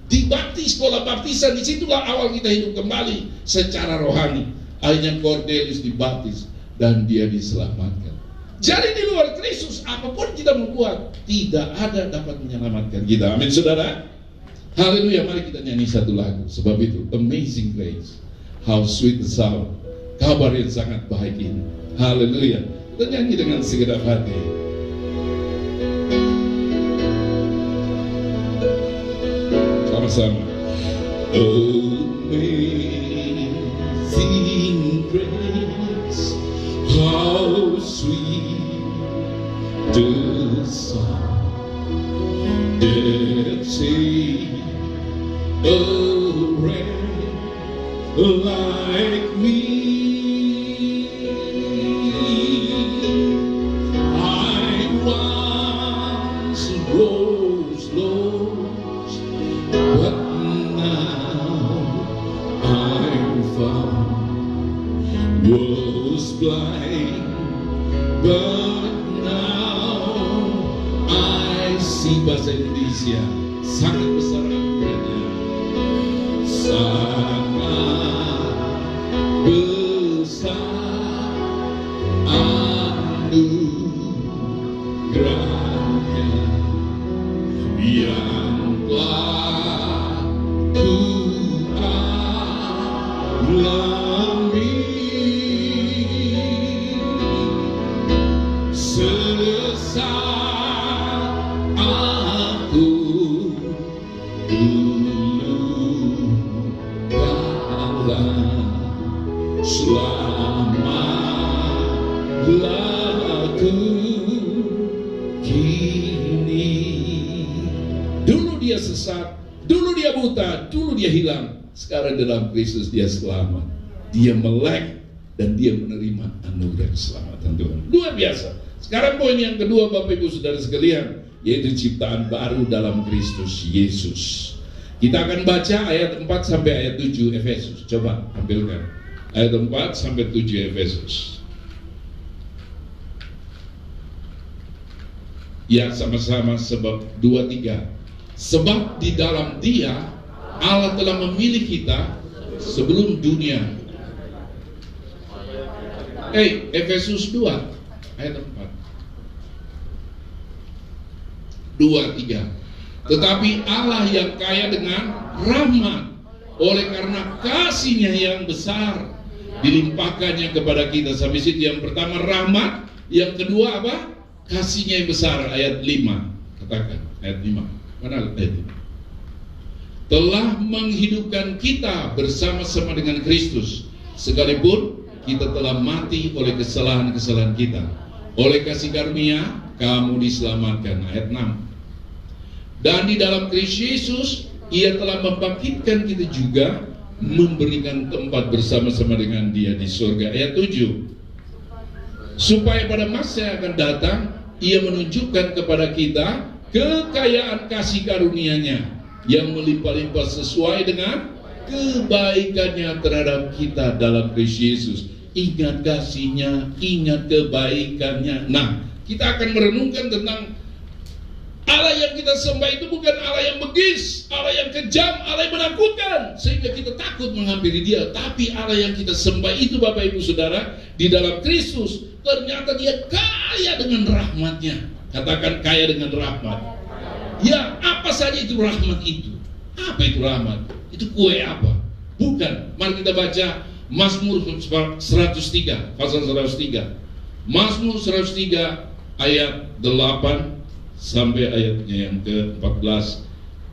Dibaptis, sekolah baptisan, disitulah awal kita hidup kembali secara rohani. Akhirnya Kornelius dibaptis dan dia diselamatkan. Jadi di luar Kristus, apapun kita membuat, tidak ada dapat menyelamatkan kita. Amin saudara. Haleluya. Mari kita nyanyi satu lagu. Sebab itu, Amazing Grace, how sweet the sound. Kabar yang sangat baik ini. Haleluya. Kita nyanyi dengan segenap hati. Sama-sama. Amazing grace, how sweet the sound that saved a wretch like me. I once was lost, but now I'm found. Was blind, but now I see. Bahasa Indonesia sangat besar anugerahnya, sangat besar anugerahnya yang telah ku alami. Sesat aku dulu kalah, selamatlah aku kini. Dulu dia sesat, dulu dia buta, dulu dia hilang. Sekarang dalam Kristus dia selamat. Dia melek dan dia menerima anugerah keselamatan Tuhan. Luar biasa. Sekarang poin yang kedua Bapak Ibu Saudara sekalian, yaitu ciptaan baru dalam Kristus Yesus. Kita akan baca ayat 4 sampai ayat 7 Efesus. Coba ambilkan ayat 4 sampai 7 Efesus. Ya, sama-sama. Sebab 2-3. Sebab di dalam Dia Allah telah memilih kita sebelum dunia. Efesus 2 ayat 4. 2-3. Tetapi Allah yang kaya dengan rahmat, oleh karena kasih-Nya yang besar, dilimpahkannya kepada kita. Sampai situ yang pertama rahmat, yang kedua apa? Kasih-Nya yang besar. Ayat 5. Katakan ayat 5. Mana ayat 5? telah menghidupkan kita bersama-sama dengan Kristus, sekalipun kita telah mati oleh kesalahan-kesalahan kita. Oleh kasih karunia kamu diselamatkan. Ayat 6. Dan di dalam Kristus Yesus Ia telah membangkitkan kita juga, memberikan tempat bersama-sama dengan Dia di surga. Ayat 7. Supaya pada masa yang akan datang Ia menunjukkan kepada kita kekayaan kasih karunia-Nya yang melimpah-limpah sesuai dengan kebaikannya terhadap kita dalam Kristus Yesus. Ingat kasih-Nya, ingat kebaikannya. Nah, kita akan merenungkan tentang Allah yang kita sembah itu bukan Allah yang begis, Allah yang kejam, Allah yang menakutkan sehingga kita takut menghampiri Dia. Tapi Allah yang kita sembah itu, Bapak Ibu Saudara, di dalam Kristus ternyata Dia kaya dengan rahmat-Nya. Katakan kaya dengan rahmat. Ya, apa saja itu rahmat itu? Apa itu rahmat? Itu kue apa? Bukan. Mari kita baca Mazmur 103, pasal 103. Mazmur 103 ayat 8 sampai ayatnya yang ke-14.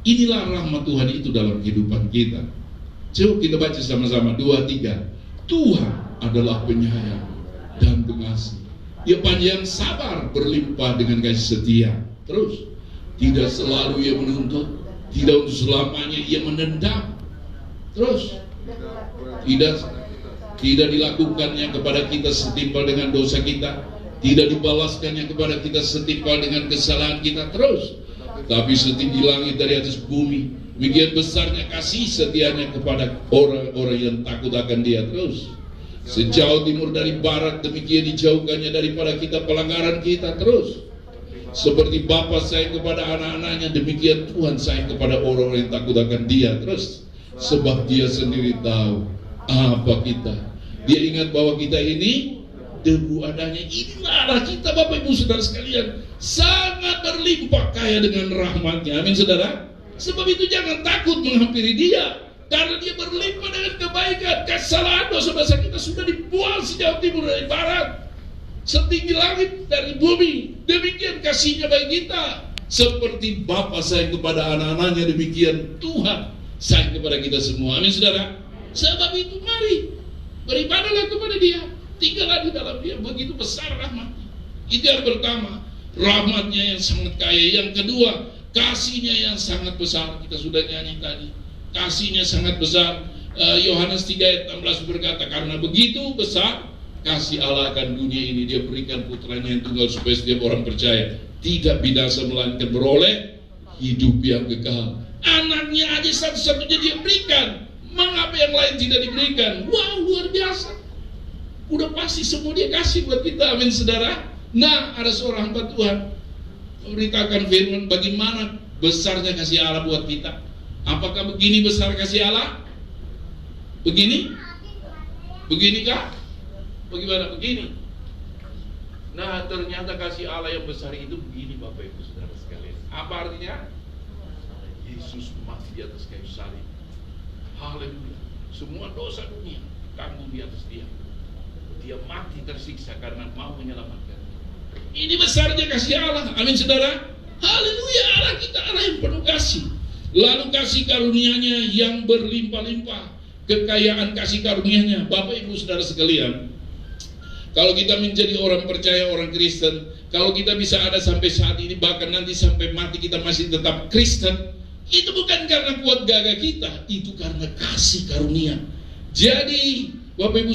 Inilah rahmat Tuhan itu dalam kehidupan kita. Coba kita baca sama-sama 2, 3. Tuhan adalah penyayang dan pengasih. Ia panjang sabar, berlimpah dengan kasih setia. Terus, tidak selalu Ia menuntut, tidak untuk selamanya Ia menendam. Terus, tidak dilakukannya kepada kita setimpal dengan dosa kita, tidak dibalaskannya kepada kita setimpal dengan kesalahan kita. Terus, tapi setinggi langit dari atas bumi, demikian besarnya kasih setianya kepada orang-orang yang takut akan Dia. Terus, sejauh timur dari barat, demikian dijauhkannya daripada kita pelanggaran kita. Terus, seperti Bapa sayang kepada anak-anaknya, demikian Tuhan sayang kepada orang-orang yang takut akan Dia. Terus, sebab Dia sendiri tahu apa kita. Dia ingat bahwa kita ini debu adanya. Inilah Allah kita, Bapak Ibu Saudara sekalian, sangat berlimpah kaya dengan rahmat-Nya. Amin saudara. Sebab itu jangan takut menghampiri Dia, karena Dia berlimpah dengan kebaikan. Kesalahan dosa-dosa kita sudah dibuang sejauh timur dari barat, setinggi langit dari bumi. Demikian kasih-Nya bagi kita. Seperti Bapa sayang kepada anak-anaknya, demikian Tuhan sayang kepada kita semua. Amin saudara. Sebab itu mari beribadahlah kepada Dia, tinggallah di dalam Dia. Begitu besar rahmat-Nya. Itu yang pertama, rahmat-Nya yang sangat kaya. Yang kedua, kasih-Nya yang sangat besar. Kita sudah nyanyi tadi, kasih-Nya sangat besar. Yohanes 3 ayat 16 berkata, karena begitu besar kasih Allah akan dunia ini, Dia berikan putranya yang tunggal supaya setiap orang percaya tidak binasa melainkan beroleh hidup yang kekal. Anaknya aja satu-satunya Dia berikan. Mengapa yang lain tidak diberikan? Wow, luar biasa. Udah pasti semua Dia kasih buat kita. Amin saudara. Nah, ada seorang hamba Tuhan memberitakan firman, bagaimana besarnya kasih Allah buat kita. Apakah begini besar kasih Allah? Begini? Beginikah? Bagaimana begini? Nah, ternyata kasih Allah yang besar itu begini, Bapak Ibu Saudara sekalian. Apa artinya? Yesus mati di atas kayu salib. Haleluya. Semua dosa dunia tanggung di atas Dia. Dia mati tersiksa karena mau menyelamatkan. Ini besarnya kasih Allah. Amin saudara. Haleluya. Allah kita Allah yang penuh kasih. Lalu kasih karunia-Nya yang berlimpah-limpah. Kekayaan kasih karunia-Nya. Bapak Ibu Saudara sekalian, kalau kita menjadi orang percaya, orang Kristen, kalau kita bisa ada sampai saat ini, bahkan nanti sampai mati kita masih tetap Kristen, itu bukan karena kuat gagah kita, itu karena kasih karunia. Jadi Bapak Ibu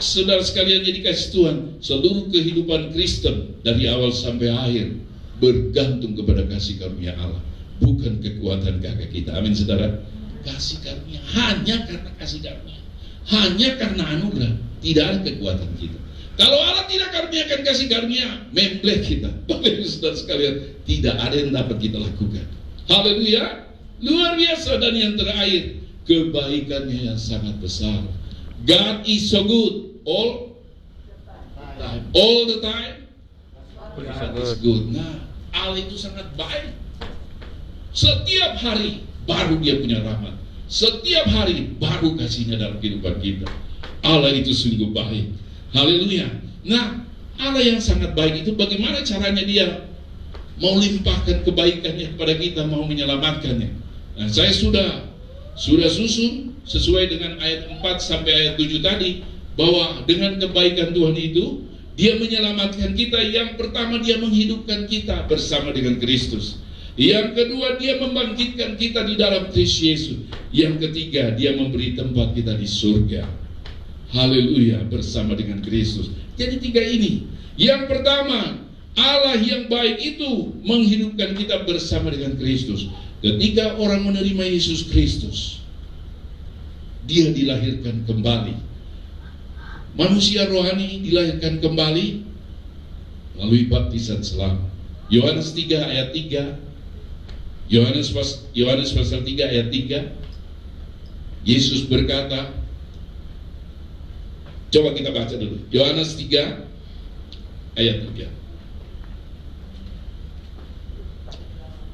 Saudara sekalian, jadi kasih Tuhan, seluruh kehidupan Kristen dari awal sampai akhir bergantung kepada kasih karunia Allah, bukan kekuatan gagah kita. Amin saudara. Kasih karunia, hanya karena kasih karunia, hanya karena anugerah, tidak ada kekuatan kita. Kalau Allah tidak karuniakan kasih karunia, membleh kita. Bapak Ibu Saudara sekalian, tidak ada yang dapat kita lakukan. Haleluya. Luar biasa. Dan yang terakhir, kebaikannya yang sangat besar. God is so good all the time. God is good. Nah, Allah itu sangat baik. Setiap hari baru Dia punya rahmat. Setiap hari baru kasih-Nya dalam kehidupan kita. Allah itu sungguh baik. Haleluya. Nah, Allah yang sangat baik itu bagaimana caranya Dia mau limpahkan kebaikannya kepada kita, mau menyelamatkannya. Nah, saya sudah sudah susun sesuai dengan ayat 4 sampai ayat 7 tadi, bahwa dengan kebaikan Tuhan itu Dia menyelamatkan kita. Yang pertama, Dia menghidupkan kita bersama dengan Kristus. Yang kedua, Dia membangkitkan kita di dalam Kristus Yesus. Yang ketiga, Dia memberi tempat kita di surga. Haleluya, bersama dengan Kristus. Jadi tiga ini. Yang pertama, Allah yang baik itu menghidupkan kita bersama dengan Kristus. Ketika orang menerima Yesus Kristus, dia dilahirkan kembali. Manusia rohani dilahirkan kembali melalui baptisan selam. Yohanes 3 ayat 3. Yohanes pasal 3 ayat 3. Yesus berkata, coba kita baca dulu. Yohanes 3 ayat 3.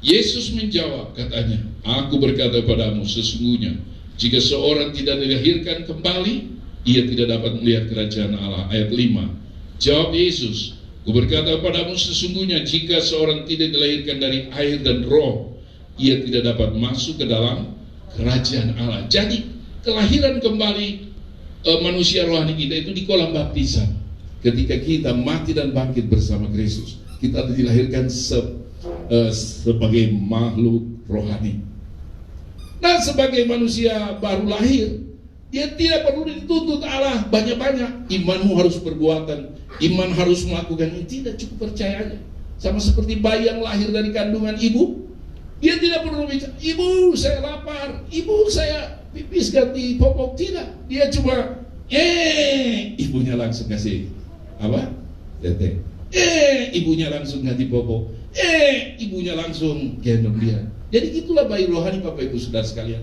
Yesus menjawab, katanya, aku berkata padamu, sesungguhnya jika seorang tidak dilahirkan kembali, ia tidak dapat melihat kerajaan Allah. Ayat 5. Jawab Yesus, aku berkata padamu, sesungguhnya jika seorang tidak dilahirkan dari air dan roh, ia tidak dapat masuk ke dalam kerajaan Allah. Jadi kelahiran kembali manusia rohani kita itu di kolam baptisan. Ketika kita mati dan bangkit bersama Kristus, kita dilahirkan sebagai makhluk rohani. Nah, sebagai manusia baru lahir, dia tidak perlu dituntut Allah banyak-banyak. Imanmu harus perbuatan, iman harus melakukan ini. Tidak, cukup percaya aja. Sama seperti bayi yang lahir dari kandungan ibu, dia tidak perlu bicara, ibu saya lapar, ibu saya pipis ganti popok. Tidak, dia cuma ibunya langsung kasih apa? Tete. Ibunya langsung ganti popok. Ibunya langsung gendong dia. Jadi itulah bayi rohani, Bapak Ibu Saudara sekalian.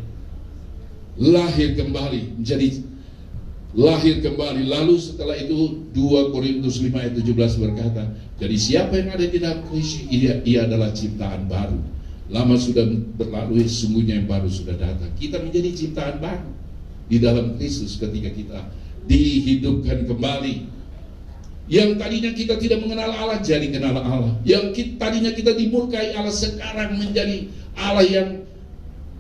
Lahir kembali, menjadi lahir kembali. Lalu setelah itu 2 Korintus 5 ayat 17 berkata, jadi siapa yang ada di dalam Kristus, ia adalah ciptaan baru. Lama sudah berlalu, sesungguhnya yang baru sudah datang. Kita menjadi ciptaan baru di dalam Kristus ketika kita dihidupkan kembali. Yang tadinya kita tidak mengenal Allah jadi kenal Allah. Yang tadinya kita dimurkai Allah sekarang menjadi Allah, yang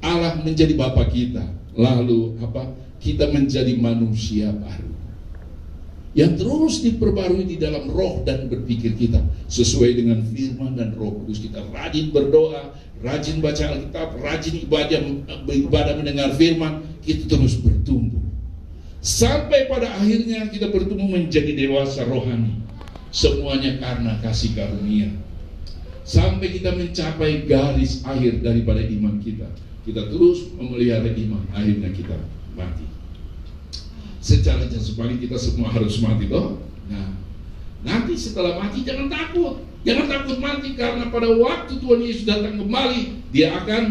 Allah menjadi Bapa kita. Lalu apa? Kita menjadi manusia baru yang terus diperbarui di dalam roh dan berpikir kita sesuai dengan firman dan Roh Kudus. Kita rajin berdoa, rajin baca Alkitab, rajin ibadah mendengar firman. Kita terus bertumbuh sampai pada akhirnya kita bertumbuh menjadi dewasa rohani. Semuanya karena kasih karunia. Sampai kita mencapai garis akhir daripada iman kita. Kita terus memelihara iman, akhirnya kita mati. Secara jasmani kita semua harus mati toh. Nah, nanti setelah mati jangan takut. Jangan takut mati, karena pada waktu Tuhan Yesus datang kembali, Dia akan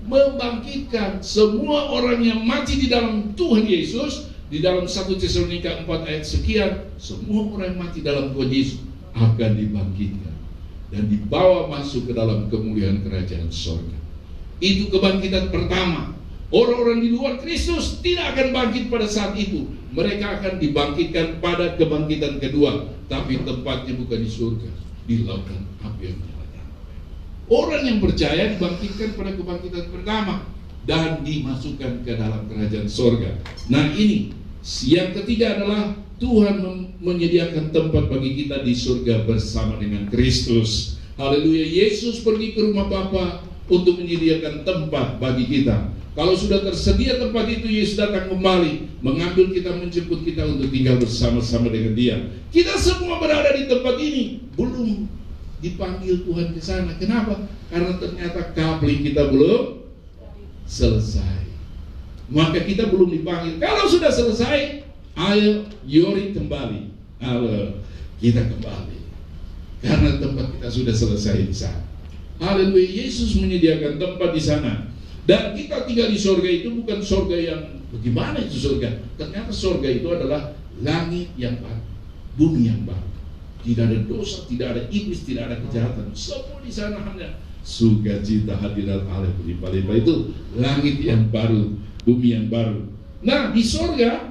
membangkitkan semua orang yang mati di dalam Tuhan Yesus. Di dalam 1 Tesalonika 4 ayat sekian, semua orang yang mati dalam Tuhan Yesus akan dibangkitkan dan dibawa masuk ke dalam kemuliaan kerajaan sorga. Itu kebangkitan pertama. Orang-orang di luar Kristus tidak akan bangkit pada saat itu. Mereka akan dibangkitkan pada kebangkitan kedua, tapi tempatnya bukan di surga, di lautan api yang menyala-nyala. Orang yang percaya dibangkitkan pada kebangkitan pertama dan dimasukkan ke dalam kerajaan sorga. Nah, ini yang ketiga adalah Tuhan menyediakan tempat bagi kita di surga bersama dengan Kristus. Haleluya. Yesus pergi ke rumah Bapa untuk menyediakan tempat bagi kita. Kalau sudah tersedia tempat itu, Yesus datang kembali mengambil kita, menjemput kita untuk tinggal bersama-sama dengan Dia. Kita semua berada di tempat ini, belum dipanggil Tuhan ke sana. Kenapa? Karena ternyata kabling kita belum selesai. Maka kita belum dipanggil. Kalau sudah selesai, ayo Yori kembali. Ayo kita kembali. Karena tempat kita sudah selesai di sana. Haleluya. Yesus menyediakan tempat di sana. Dan kita tinggal di surga itu bukan surga yang bagaimana itu surga. Ternyata surga itu adalah langit yang baru, bumi yang baru. Tidak ada dosa, tidak ada iblis, tidak ada kejahatan. Semua di sana hanya sukacita hadirat Allah berlimpah-limpah. Itu langit yang baru, bumi yang baru. Nah, di surga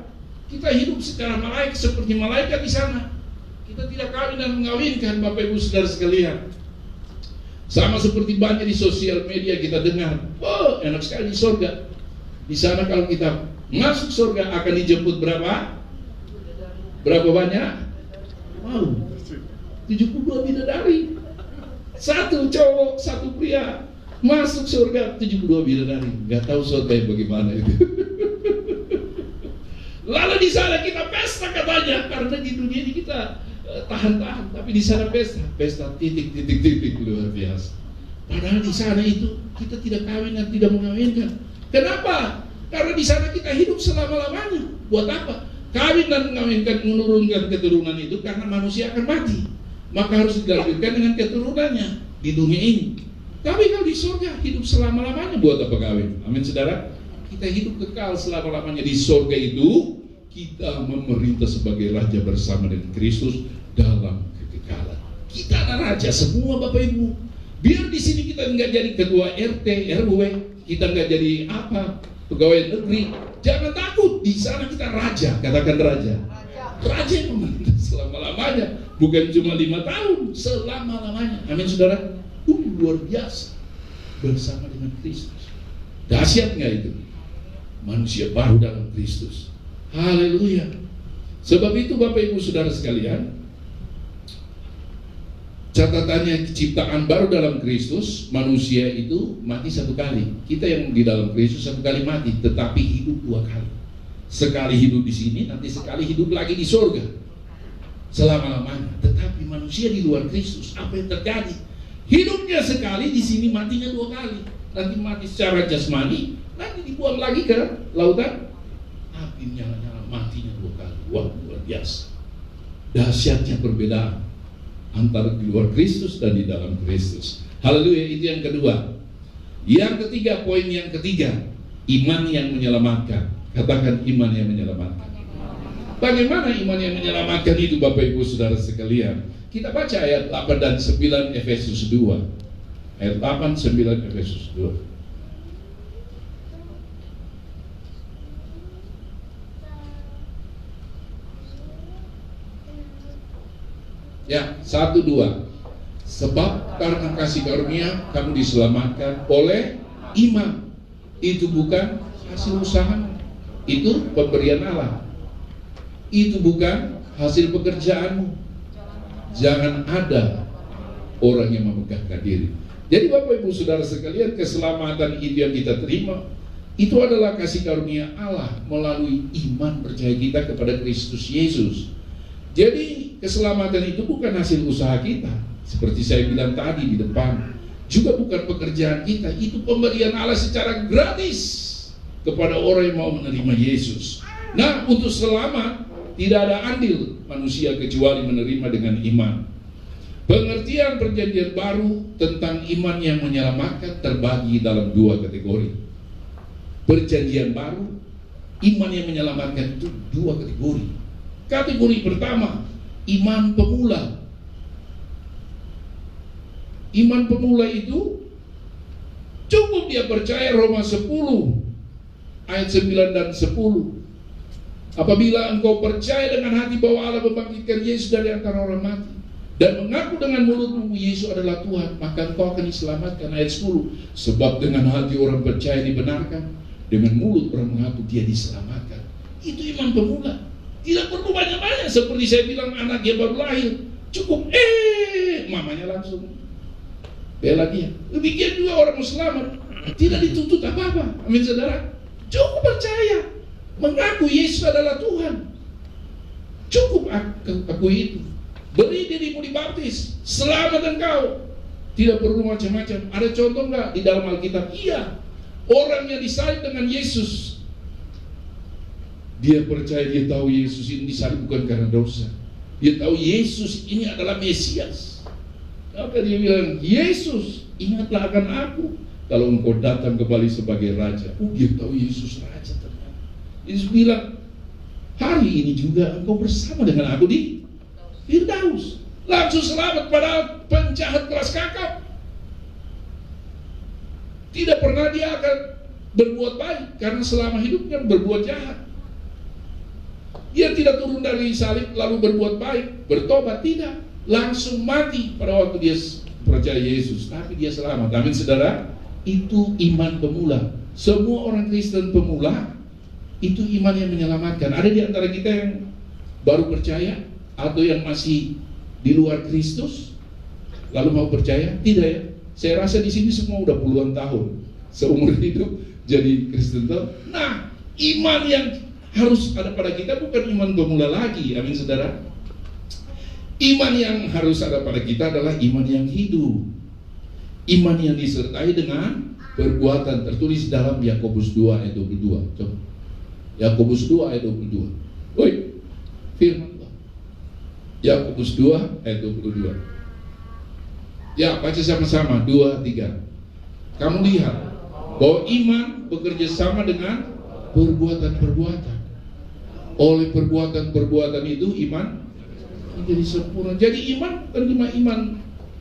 kita hidup secara malaikat, seperti malaikat di sana. Kita tidak kawin dan mengawinkan, Bapak Ibu Saudara sekalian. Sama seperti banyak di sosial media kita dengar, oh enak sekali di surga. Di sana kalau kita masuk surga akan dijemput berapa? Berapa banyak? Wow, 72 bidadari. Satu cowok, satu pria masuk surga, 72 bidadari. Gak tahu surga bagaimana itu. Lalu di sana kita pesta katanya, karena di dunia ini kita tahan-tahan, tapi di sana pesta titik luar biasa. Padahal di sana itu kita tidak kawin dan tidak mengawinkan. Kenapa? Karena di sana kita hidup selama-lamanya. Buat apa? Kawin dan mengawinkan, menurunkan keturunan itu karena manusia akan mati. Maka harus dilanjutkan dengan keturunannya di dunia ini. Tapi kalau di surga hidup selama-lamanya, buat apa kawin? Amin saudara. Kita hidup kekal selama-lamanya di surga itu. Kita memerintah sebagai raja bersama dengan Kristus dalam kekekalan. Kita adalah raja semua Bapak Ibu. Biar di sini kita nggak jadi ketua RT, RW, kita nggak jadi apa, pegawai negeri. Jangan takut, di sana kita raja, katakan raja. Raja yang memerintah selama-lamanya, bukan cuma 5 tahun, selama-lamanya. Amin saudara. Luar biasa bersama dengan Kristus. Dahsyat nggak itu? Manusia baru dalam Kristus. Haleluya. Sebab itu Bapak Ibu Saudara sekalian, catatannya ciptaan baru dalam Kristus, manusia itu mati 1 kali. Kita yang di dalam Kristus 1 kali mati, tetapi hidup 2 kali. Sekali hidup di sini, nanti sekali hidup lagi di surga selama-lamanya. Tetapi manusia di luar Kristus, apa yang terjadi? Hidupnya sekali di sini, matinya 2 kali. Nanti mati secara jasmani, nanti dibuang lagi ke lautan api nyala-nyala, matinya 2 kali. Wah, luar biasa. Dahsyatnya perbedaan antara di luar Kristus dan di dalam Kristus. Haleluya, itu yang kedua. Yang ketiga, poin yang ketiga, iman yang menyelamatkan. Katakan iman yang menyelamatkan. Bagaimana iman yang menyelamatkan itu Bapak Ibu Saudara sekalian? Kita baca ayat 8 dan 9 Efesus 2. Ayat 8, 9 Efesus 2. Ya, 1, 2. Sebab karena kasih karunia kamu diselamatkan oleh iman. Itu bukan hasil usaha, itu pemberian Allah. Itu bukan hasil pekerjaanmu. Jangan ada orang yang memegahkan diri. Jadi Bapak Ibu Saudara sekalian, keselamatan itu yang kita terima, itu adalah kasih karunia Allah melalui iman percaya kita kepada Kristus Yesus. Jadi keselamatan itu bukan hasil usaha kita, seperti saya bilang tadi di depan. Juga bukan pekerjaan kita, itu pemberian Allah secara gratis kepada orang yang mau menerima Yesus. Nah, untuk selamat tidak ada andil manusia kecuali menerima dengan iman. Pengertian perjanjian baru tentang iman yang menyelamatkan terbagi dalam 2 kategori. Perjanjian baru, iman yang menyelamatkan itu 2 kategori. Kategori pertama, iman pemula. Iman pemula itu cukup dia percaya Roma 10 ayat 9 dan 10. Apabila engkau percaya dengan hati bahwa Allah membangkitkan Yesus dari antara orang mati dan mengaku dengan mulutmu Yesus adalah Tuhan, maka engkau akan diselamatkan. Ayat 10. Sebab dengan hati orang percaya dibenarkan, dengan mulut orang mengaku dia diselamatkan. Itu iman pemula. Tidak perlu banyak-banyak, seperti saya bilang anak dia baru lahir, cukup mamanya langsung bela dia. Demikian juga orang mau selamat, tidak dituntut apa-apa. Amin saudara. Cukup percaya, mengaku Yesus adalah Tuhan. Cukup aku itu. Beri dirimu dibaptis, selamat engkau. Tidak perlu macam-macam. Ada contoh nggak di dalam Alkitab? Iya. Orang yang disalib dengan Yesus, dia percaya, dia tahu Yesus ini disalib bukan karena dosa. Dia tahu Yesus ini adalah Mesias. Maka dia bilang, Yesus, ingatlah akan aku kalau engkau datang kembali sebagai Raja. Dia tahu Yesus Raja ternyata. Yesus bilang, hari ini juga engkau bersama dengan aku di Firdaus. Langsung selamat, padahal penjahat kelas kakap. Tidak pernah dia akan berbuat baik, karena selama hidupnya berbuat jahat. Dia tidak turun dari salib lalu berbuat baik, bertobat, tidak. Langsung mati pada waktu dia percaya Yesus, tapi dia selamat. Amin saudara. Itu iman pemula. semua orang Kristen pemula itu iman yang menyelamatkan. Ada di antara kita yang baru percaya atau yang masih di luar Kristus lalu mau percaya? Tidak ya. Saya rasa di sini semua udah puluhan tahun seumur hidup jadi Kristen. Nah, iman yang harus ada pada kita bukan iman pemula lagi. Amin saudara. Iman yang harus ada pada kita adalah iman yang hidup. Iman yang disertai dengan perbuatan, tertulis dalam Yakobus 2 ayat 22. Coba. Yakobus 2 ayat 22. Woi, firman Allah. Yakobus 2 ayat 22. Ya, baca sama-sama 2, 3. Kamu lihat bahwa iman bekerja sama dengan perbuatan-perbuatan. Oleh perbuatan-perbuatan itu iman menjadi sempurna. Jadi iman bukan cuma iman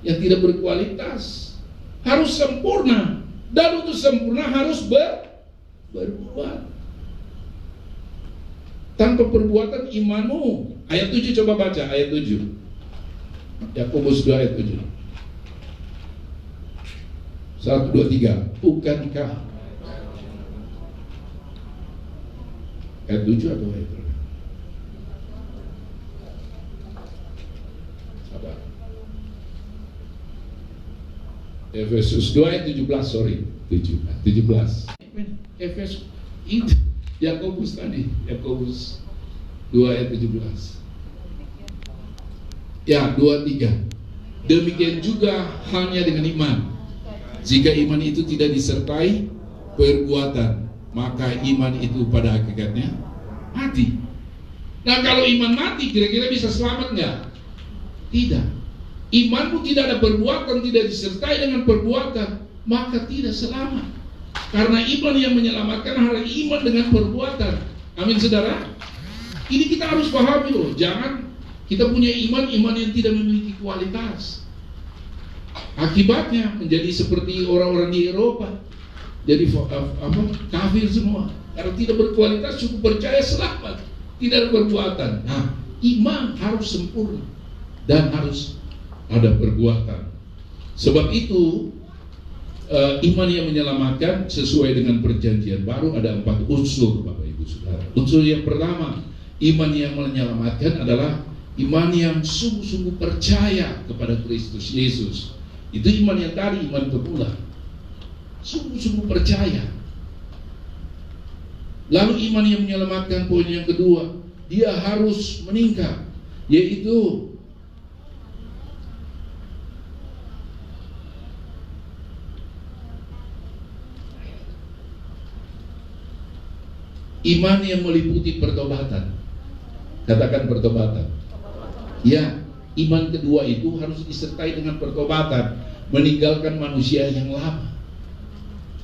yang tidak berkualitas, harus sempurna. Dan untuk sempurna harus berbuat. Tanpa perbuatan imanmu. Ayat 7 coba baca, ayat 7. Yakobus 2 ayat 7. 1, 2, 3. Bukankah ayat 7 atau ayat berapa? Sabar. Efesus 2 ayat 17, sorry 17. Efesus itu Yakobus tadi, Yakobus 2 ayat 17. Ya, 2, 3. Demikian juga halnya dengan iman. Jika iman itu tidak disertai perbuatan, maka iman itu pada hakikatnya mati. Nah, kalau iman mati, kira-kira bisa selamat nggak? Tidak. Imanmu tidak ada perbuatan, tidak disertai dengan perbuatan, maka tidak selamat. Karena iman yang menyelamatkan adalah iman dengan perbuatan. Amin saudara. Ini kita harus pahami loh. Jangan kita punya iman yang tidak memiliki kualitas. Akibatnya menjadi seperti orang-orang di Eropa. Jadi kafir semua. Karena tidak berkualitas, cukup percaya selamat, tidak ada perbuatan. Nah, iman harus sempurna dan harus ada perbuatan. Sebab itu iman yang menyelamatkan sesuai dengan perjanjian baru ada 4 unsur, Bapak Ibu Saudara. Unsur yang pertama, iman yang menyelamatkan adalah iman yang sungguh-sungguh percaya kepada Kristus Yesus. Itu iman yang tadi, iman pemula. Sungguh-sungguh percaya. Lalu iman yang menyelamatkan, poin yang kedua, dia harus meningkat, yaitu iman yang meliputi pertobatan. Katakan pertobatan. Ya, iman kedua itu harus disertai dengan pertobatan, meninggalkan manusia yang lama,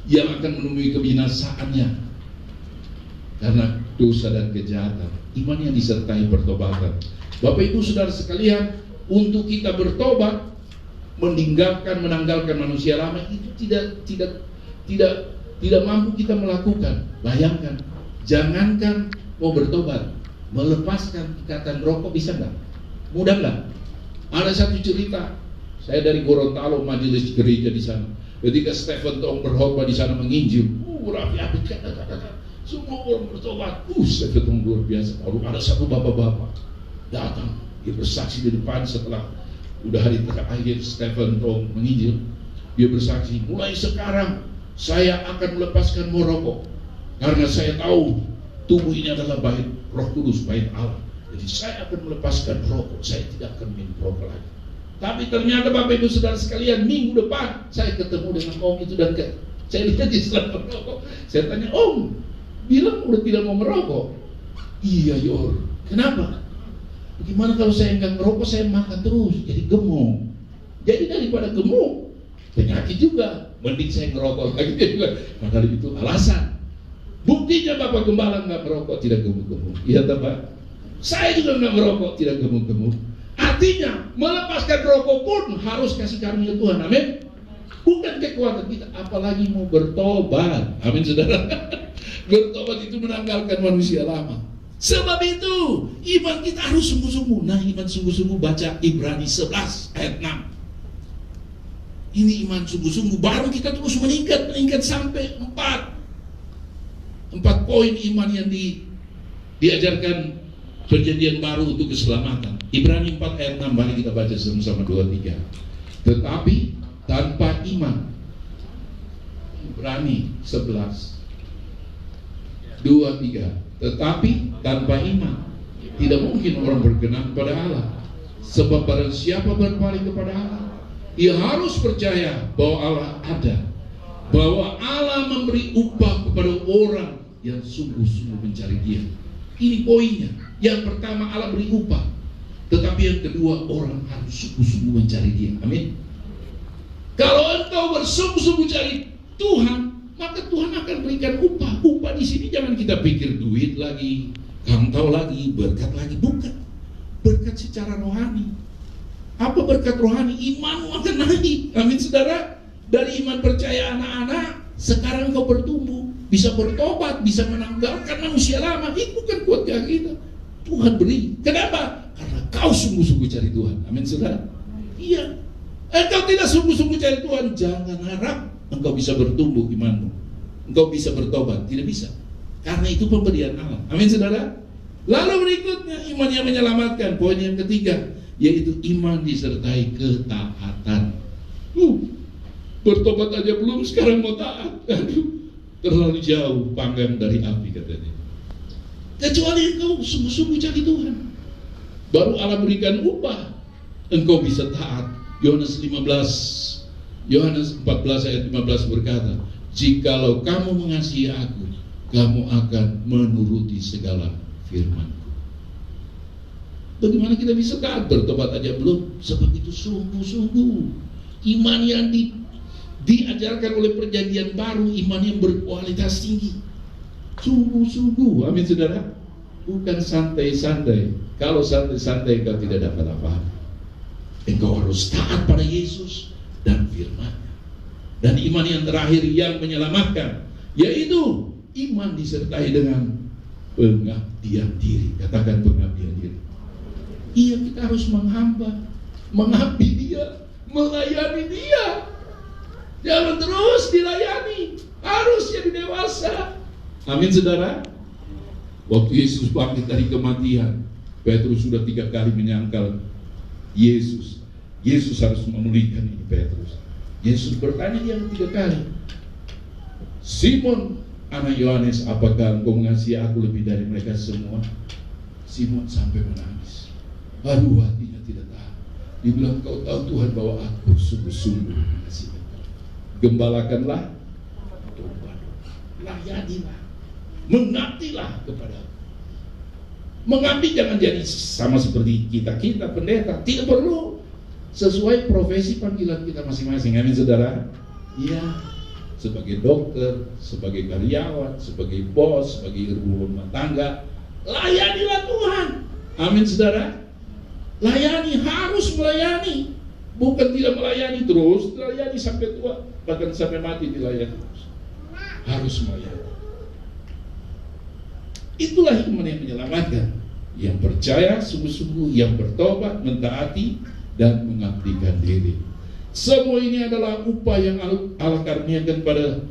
yang akan menemui kebinasaannya karena dosa dan kejahatan. Iman yang disertai pertobatan. Bapak Ibu Saudara sekalian, untuk kita bertobat, menanggalkan manusia lama itu tidak mampu kita melakukan. Bayangkan, jangankan mau bertobat, melepaskan ikatan rokok bisa nggak? Mudah nggak? Ada satu cerita, saya dari Gorontalo, majelis gereja di sana. Ketika Stephen Tong berkhotbah di sana menginjil, rapi-rapi kata-kata, semua orang bertobat. Stephen Tong luar biasa. Lalu ada satu bapak-bapak datang, dia bersaksi di depan setelah udah hari terakhir Stephen Tong menginjil. Dia bersaksi, mulai sekarang saya akan melepaskan merokok. Karena saya tahu tubuh ini adalah bait Roh Kudus, bait Allah. Jadi saya akan melepaskan rokok, saya tidak akan minum rokok lagi. Tapi ternyata Bapak Ibu Saudara sekalian, minggu depan saya ketemu dengan Om itu dan saya lihat dia sedang merokok. Saya tanya, Om, bilang udah tidak mau merokok. Iya Yor, kenapa? Bagaimana kalau saya enggak merokok, saya makan terus, jadi gemuk. Jadi daripada gemuk, penyakit juga, mending saya ngerokok lagi juga. Maka itu alasan. Buktinya Bapak Gembala nggak merokok, tidak gemuk-gemuk. Iya Pak. Saya juga nggak merokok, tidak gemuk-gemuk. Artinya melepaskan rokok pun harus kasih karunia Tuhan. Amin. Bukan kekuatan kita, apalagi mau bertobat. Amin saudara. Bertobat itu menanggalkan manusia lama. Sebab itu iman kita harus sungguh-sungguh. Nah, iman sungguh-sungguh baca Ibrani 11 ayat 6. Ini iman sungguh-sungguh, baru kita terus meningkat sampai 4. 4 poin iman yang diajarkan perjanjian baru untuk keselamatan. Ibrani 4 ayat 6, mari kita baca sama-sama 2-3. Tetapi tanpa iman, Ibrani 11 2-3. Tetapi tanpa iman tidak mungkin orang berkenan kepada Allah. Sebab barang siapa berpaling kepada Allah, ia harus percaya bahwa Allah ada, bahwa Allah memberi upah kepada orang yang sungguh-sungguh mencari Dia. Ini poinnya. Yang pertama, Allah beri upah. Tetapi yang kedua, orang harus sungguh-sungguh mencari Dia. Amin. Kalau engkau bersungguh-sungguh cari Tuhan, maka Tuhan akan berikan upah. Upah di sini jangan kita pikir duit lagi, kantau lagi, berkat lagi. Bukan. Berkat secara rohani. Apa berkat rohani? Imanmu akan naik. Amin saudara. Dari iman percaya anak-anak, sekarang kau bertumbuh, bisa bertobat, bisa menanggalkan manusia lama. Itu bukan kuat kita. Tuhan beri. Kenapa? Karena kau sungguh-sungguh cari Tuhan. Amin saudara. Iya. Engkau tidak sungguh-sungguh cari Tuhan, jangan harap engkau bisa bertumbuh imanmu. Engkau bisa bertobat, tidak bisa. Karena itu pemberian Allah. Amin saudara. Lalu berikutnya iman yang menyelamatkan. Poin yang ketiga, yaitu iman disertai ketaatan. Bertobat aja belum, sekarang mau taat. Aduh, terlalu jauh panggang dari api katanya. Kecuali engkau sungguh-sungguh cari Tuhan, baru Allah berikan upah. Engkau bisa taat. Yohanes 14 ayat 15 berkata, jikalau kamu mengasihi aku, kamu akan menuruti segala firman-Ku. Bagaimana kita bisa taat? Bertobat aja belum? Sebab itu sungguh-sungguh iman yang diajarkan oleh perjanjian baru, iman yang berkualitas tinggi. Sungguh-sungguh, amin saudara. Bukan santai-santai. Kalau santai-santai kau tidak dapat apa-apa. Engkau harus taat pada Yesus dan firman-Nya. Dan iman yang terakhir yang menyelamatkan, yaitu iman disertai dengan pengabdian diri. Katakan pengabdian diri. Iya, kita harus mengabdi Dia, melayani Dia. Jangan terus dilayani, harus jadi dewasa. Amin saudara. Waktu Yesus bangkit dari kematian, Petrus sudah 3 kali menyangkal Yesus. Yesus harus memulihkan ini Petrus. Yesus bertanya yang 3 kali, Simon anak Yohanes, apakah engkau mengasihi aku lebih dari mereka semua? Simon sampai menangis. Aduh, hatinya tidak tahan. Dia bilang, kau tahu Tuhan bahwa aku sungguh-sungguh mengasihi engkau. Gembalakanlah, layanilah, mengabdilah kepada aku. Mengabdi jangan jadi sama seperti kita pendeta. Tidak perlu. Sesuai profesi panggilan kita masing-masing. Amin saudara. Iya. Sebagai dokter, sebagai karyawan, sebagai bos, sebagai ibu rumah tangga, layanilah Tuhan. Amin saudara. Layani, harus melayani. Bukan tidak melayani terus, layani sampai tua, bahkan sampai mati dilayani terus. Harus melayani. Itulah iman yang menyelamatkan, yang percaya sungguh-sungguh, yang bertobat, mentaati, dan mengabdikan diri. Semua ini adalah upah yang Allah karuniakan pada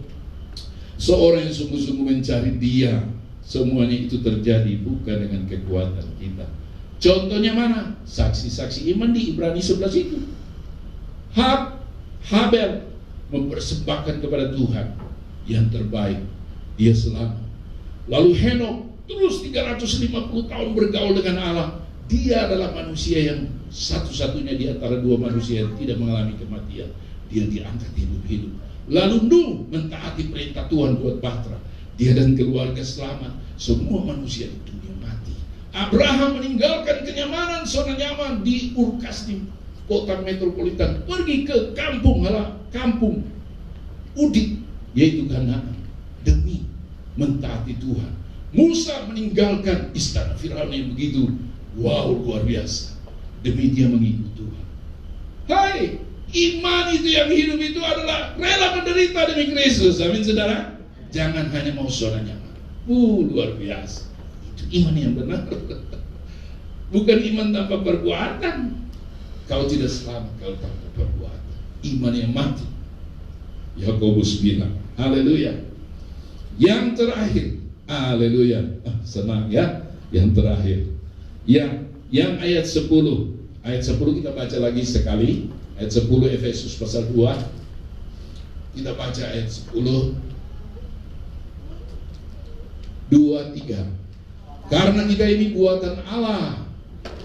seorang yang sungguh-sungguh mencari Dia. Semuanya itu terjadi bukan dengan kekuatan kita. Contohnya mana? Saksi-saksi iman di Ibrani 11 itu. Habel mempersembahkan kepada Tuhan yang terbaik, dia selamat. Lalu Henok terus 350 tahun bergaul dengan Allah. Dia adalah manusia yang satu-satunya di antara 2 manusia yang tidak mengalami kematian. Dia diangkat hidup-hidup. Lalu Nuh mentaati perintah Tuhan buat bahtera. Dia dan keluarga selamat. Semua manusia di dunia mati. Abraham meninggalkan kenyamanan, zona nyaman di Ur Kasdim, kota metropolitan, pergi ke kampung Udik, yaitu Kanaan, demi mentaati Tuhan. Musa meninggalkan istana Firaun yang begitu luar biasa, demi dia mengikut Tuhan. Hai, iman itu yang hidup itu adalah rela menderita demi Kristus. Amin saudara. Jangan hanya mau zona nyaman. Luar biasa. Itu iman yang benar. Bukan iman tanpa perbuatan. Kau tidak selamat kalau tanpa perbuatan. Iman yang mati. Yakobus bilang, haleluya. Yang terakhir, Haleluya. Senang ya. Yang terakhir. Yang ayat 10. Ayat 10 kita baca lagi sekali. Ayat 10 Efesus pasal 2. Kita baca ayat 10. 2, 3. Karena kita ini buatan Allah,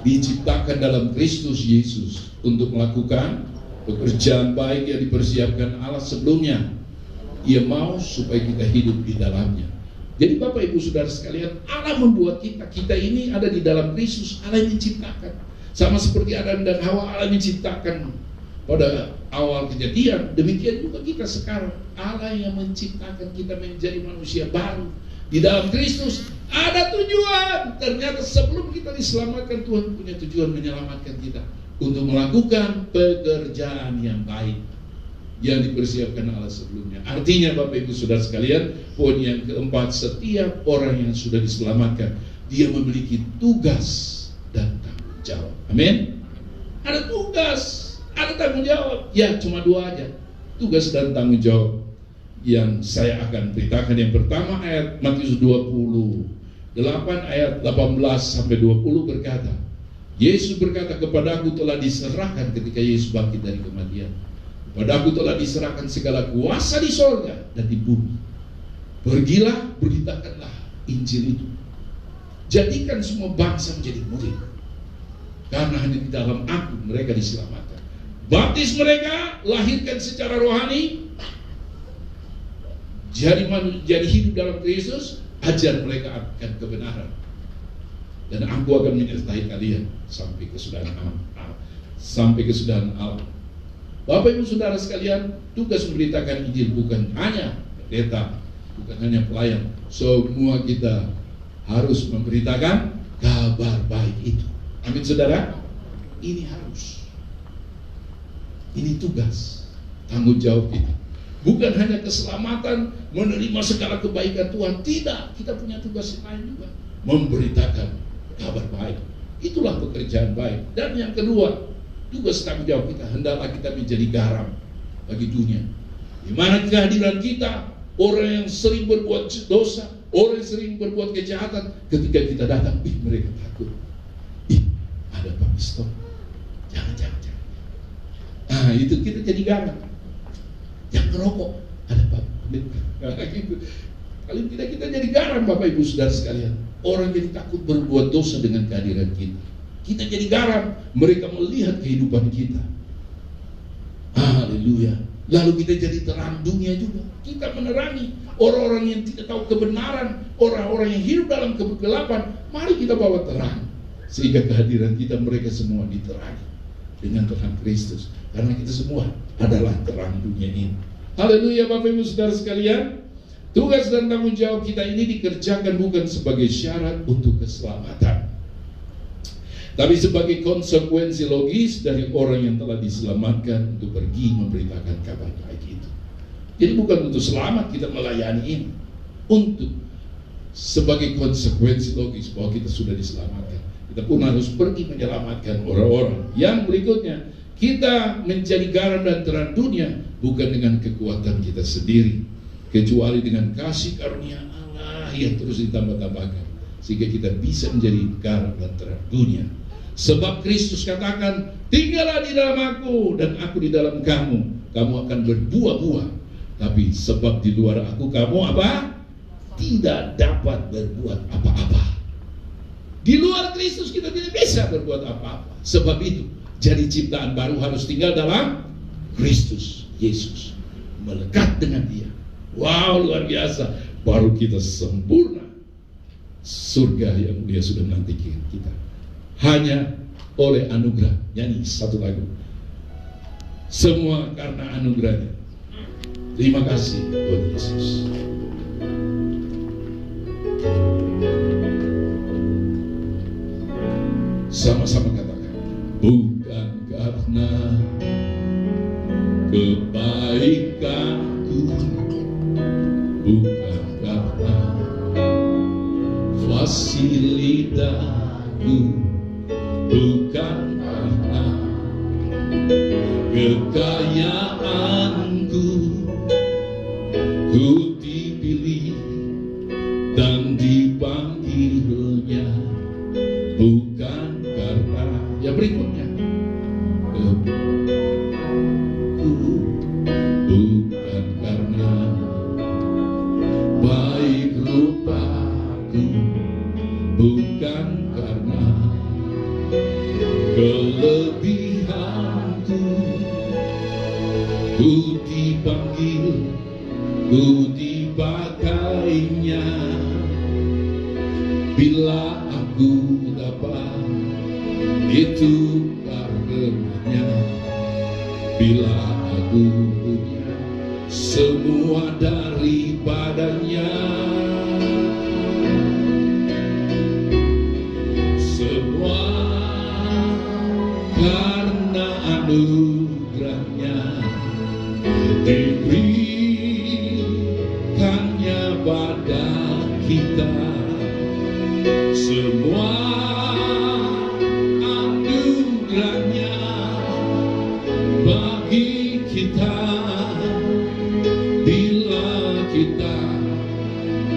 diciptakan dalam Kristus Yesus untuk melakukan pekerjaan baik yang dipersiapkan Allah sebelumnya. Ia mau supaya kita hidup di dalamnya. Jadi Bapak Ibu Saudara sekalian, Allah membuat kita. Kita ini ada di dalam Kristus, Allah yang menciptakan. Sama seperti Adam dan Hawa, Allah menciptakan pada awal kejadian. Demikian juga kita sekarang, Allah yang menciptakan kita menjadi manusia baru. Di dalam Kristus ada tujuan. Ternyata sebelum kita diselamatkan, Tuhan punya tujuan menyelamatkan kita untuk melakukan pekerjaan yang baik yang dipersiapkan Allah sebelumnya. Artinya Bapak Ibu Saudara sekalian, poin yang keempat, setiap orang yang sudah diselamatkan, dia memiliki tugas dan tanggung jawab. Amin. Ada tugas, ada tanggung jawab. Ya, cuma dua aja, tugas dan tanggung jawab yang saya akan beritakan. Yang pertama ayat Matius 28 ayat 18 sampai 20 berkata, Yesus berkata, kepadaku telah diserahkan ketika Yesus bangkit dari kematian. Kepadaku telah diserahkan segala kuasa di sorga dan di bumi. Pergilah, beritakanlah Injil itu. Jadikan semua bangsa menjadi murid. Karena hanya di dalam aku mereka diselamatkan. Baptis mereka, lahirkan secara rohani. Jadi hidup dalam Kristus, ajar mereka akan kebenaran. Dan aku akan menyertai kalian sampai kesudahan alam. Bapak Ibu Saudara sekalian, tugas memberitakan Injil bukan hanya pendeta, bukan hanya pelayan. Semua kita harus memberitakan kabar baik itu. Amin Saudara. Ini harus. Ini tugas, tanggung jawab kita. Bukan hanya keselamatan, menerima segala kebaikan Tuhan. Tidak, kita punya tugas yang lain juga. Memberitakan kabar baik. Itulah pekerjaan baik. Dan yang kedua, tugas tanggung jawab kita, hendaklah kita menjadi garam bagi dunia. Di mana kehadiran kita, orang yang sering berbuat dosa, orang yang sering berbuat kejahatan, ketika kita datang, mereka takut. Ada Pak Mistor. Jangan. Itu kita jadi garam. Yang ngerokok, ada Pak. Gitu. Kali kita jadi garam Bapak Ibu Saudara sekalian. Orang jadi takut berbuat dosa dengan kehadiran kita. Kita jadi garam, mereka melihat kehidupan kita. Haleluya. Lalu kita jadi terang dunia juga. Kita menerangi orang-orang yang tidak tahu kebenaran, orang-orang yang hidup dalam kegelapan. Mari kita bawa terang, sehingga kehadiran kita mereka semua diterangi dengan terang Kristus. Karena kita semua adalah terang dunia ini. Haleluya Bapak Ibu Saudara sekalian. Tugas dan tanggung jawab kita ini dikerjakan bukan sebagai syarat untuk keselamatan, tapi sebagai konsekuensi logis dari orang yang telah diselamatkan untuk pergi memberitakan kabar baik itu. Jadi bukan untuk selamat kita melayani ini, untuk sebagai konsekuensi logis bahwa kita sudah diselamatkan, kita pun harus pergi menyelamatkan orang-orang. Yang berikutnya, kita menjadi garam dan terang dunia bukan dengan kekuatan kita sendiri, kecuali dengan kasih karunia Allah yang terus ditambah-tambahkan, sehingga kita bisa menjadi garam dan terang dunia. Sebab Kristus katakan, tinggallah di dalam aku dan aku di dalam kamu, kamu akan berbuah-buah. Tapi sebab di luar aku kamu apa? Tidak dapat berbuat apa-apa. Di luar Kristus kita tidak bisa berbuat apa-apa. Sebab itu, jadi ciptaan baru harus tinggal dalam Kristus Yesus, melekat dengan Dia. Wow, luar biasa. Baru kita sempurna. Surga yang mulia sudah menantikan kita. Hanya oleh anugerah. Nyanyi satu lagu. Semua karena anugerahnya. Terima kasih Tuhan Yesus. Sama-sama katakan. Bukan karena kebaikanku, bukan karena fasilitasku, bukan karena kekayaanku, ku dipilih dan karena yang berikutnya bukan karena baik rupaku, bukan karena kelebihanku, ku dipanggil, ku dipakainya. Bila aku dapat, itu karenanya. Bila aku punya semua daripadanya, semua karena anugerahnya, diberikannya pada kita. Semua anugerahnya bagi kita, bila kita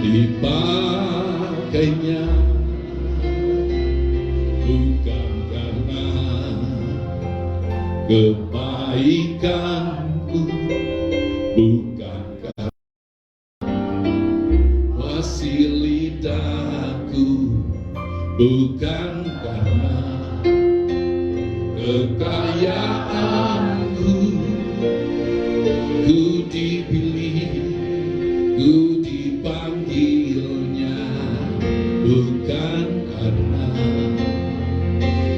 dipakainya. Bukan karena kebaikanku, bukan karena fasilitasku, bukan karena kekayaanku, ku dipilih, ku dipanggilnya. Bukan karena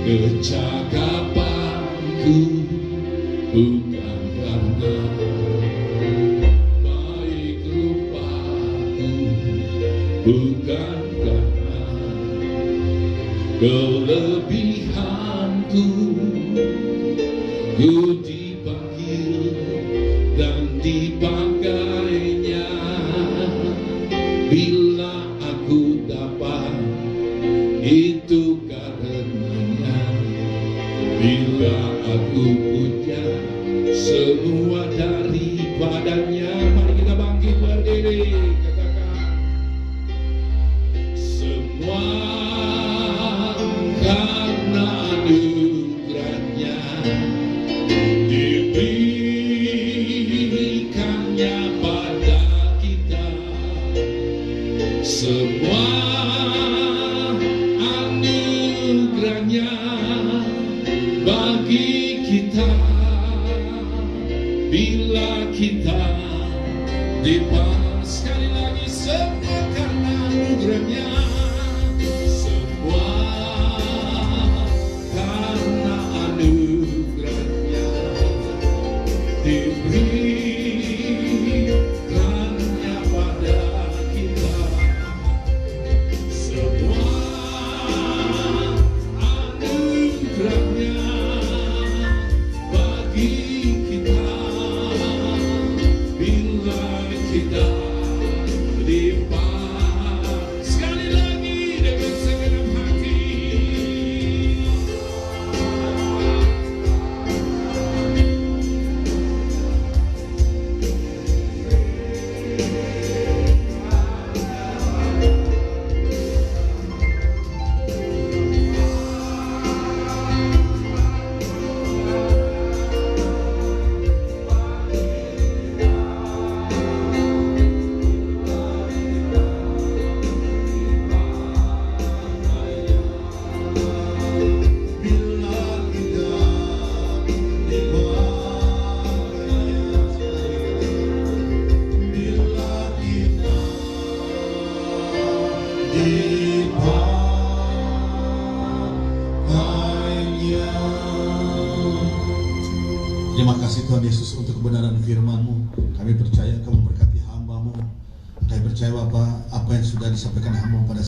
kecakapanku, bukan karena baik rupaku, bukan karena kelebihanku, ku dipanggil dan dipakainya. Bila aku dapat, itu karenanya. Bila aku punya semua daripadanya. Mari kita bangkit berdiri, katakan semua karena anugerahnya, diberikannya pada kita. Semua anugerahnya bagi kita, bila kita dipanggil. Sekali lagi, semua karena anugerahnya, semua karena anugerahnya, diberikannya pada kita. Semua anugerahnya bagi kita, bila kita dipanggil. Sekali lagi dengan segenap hati. Terima kasih Tuhan Yesus untuk kebenaran firman-Mu. Kami percaya Kamu berkati hamba-Mu. Kami percaya Bapa, apa yang sudah disampaikan hamba pada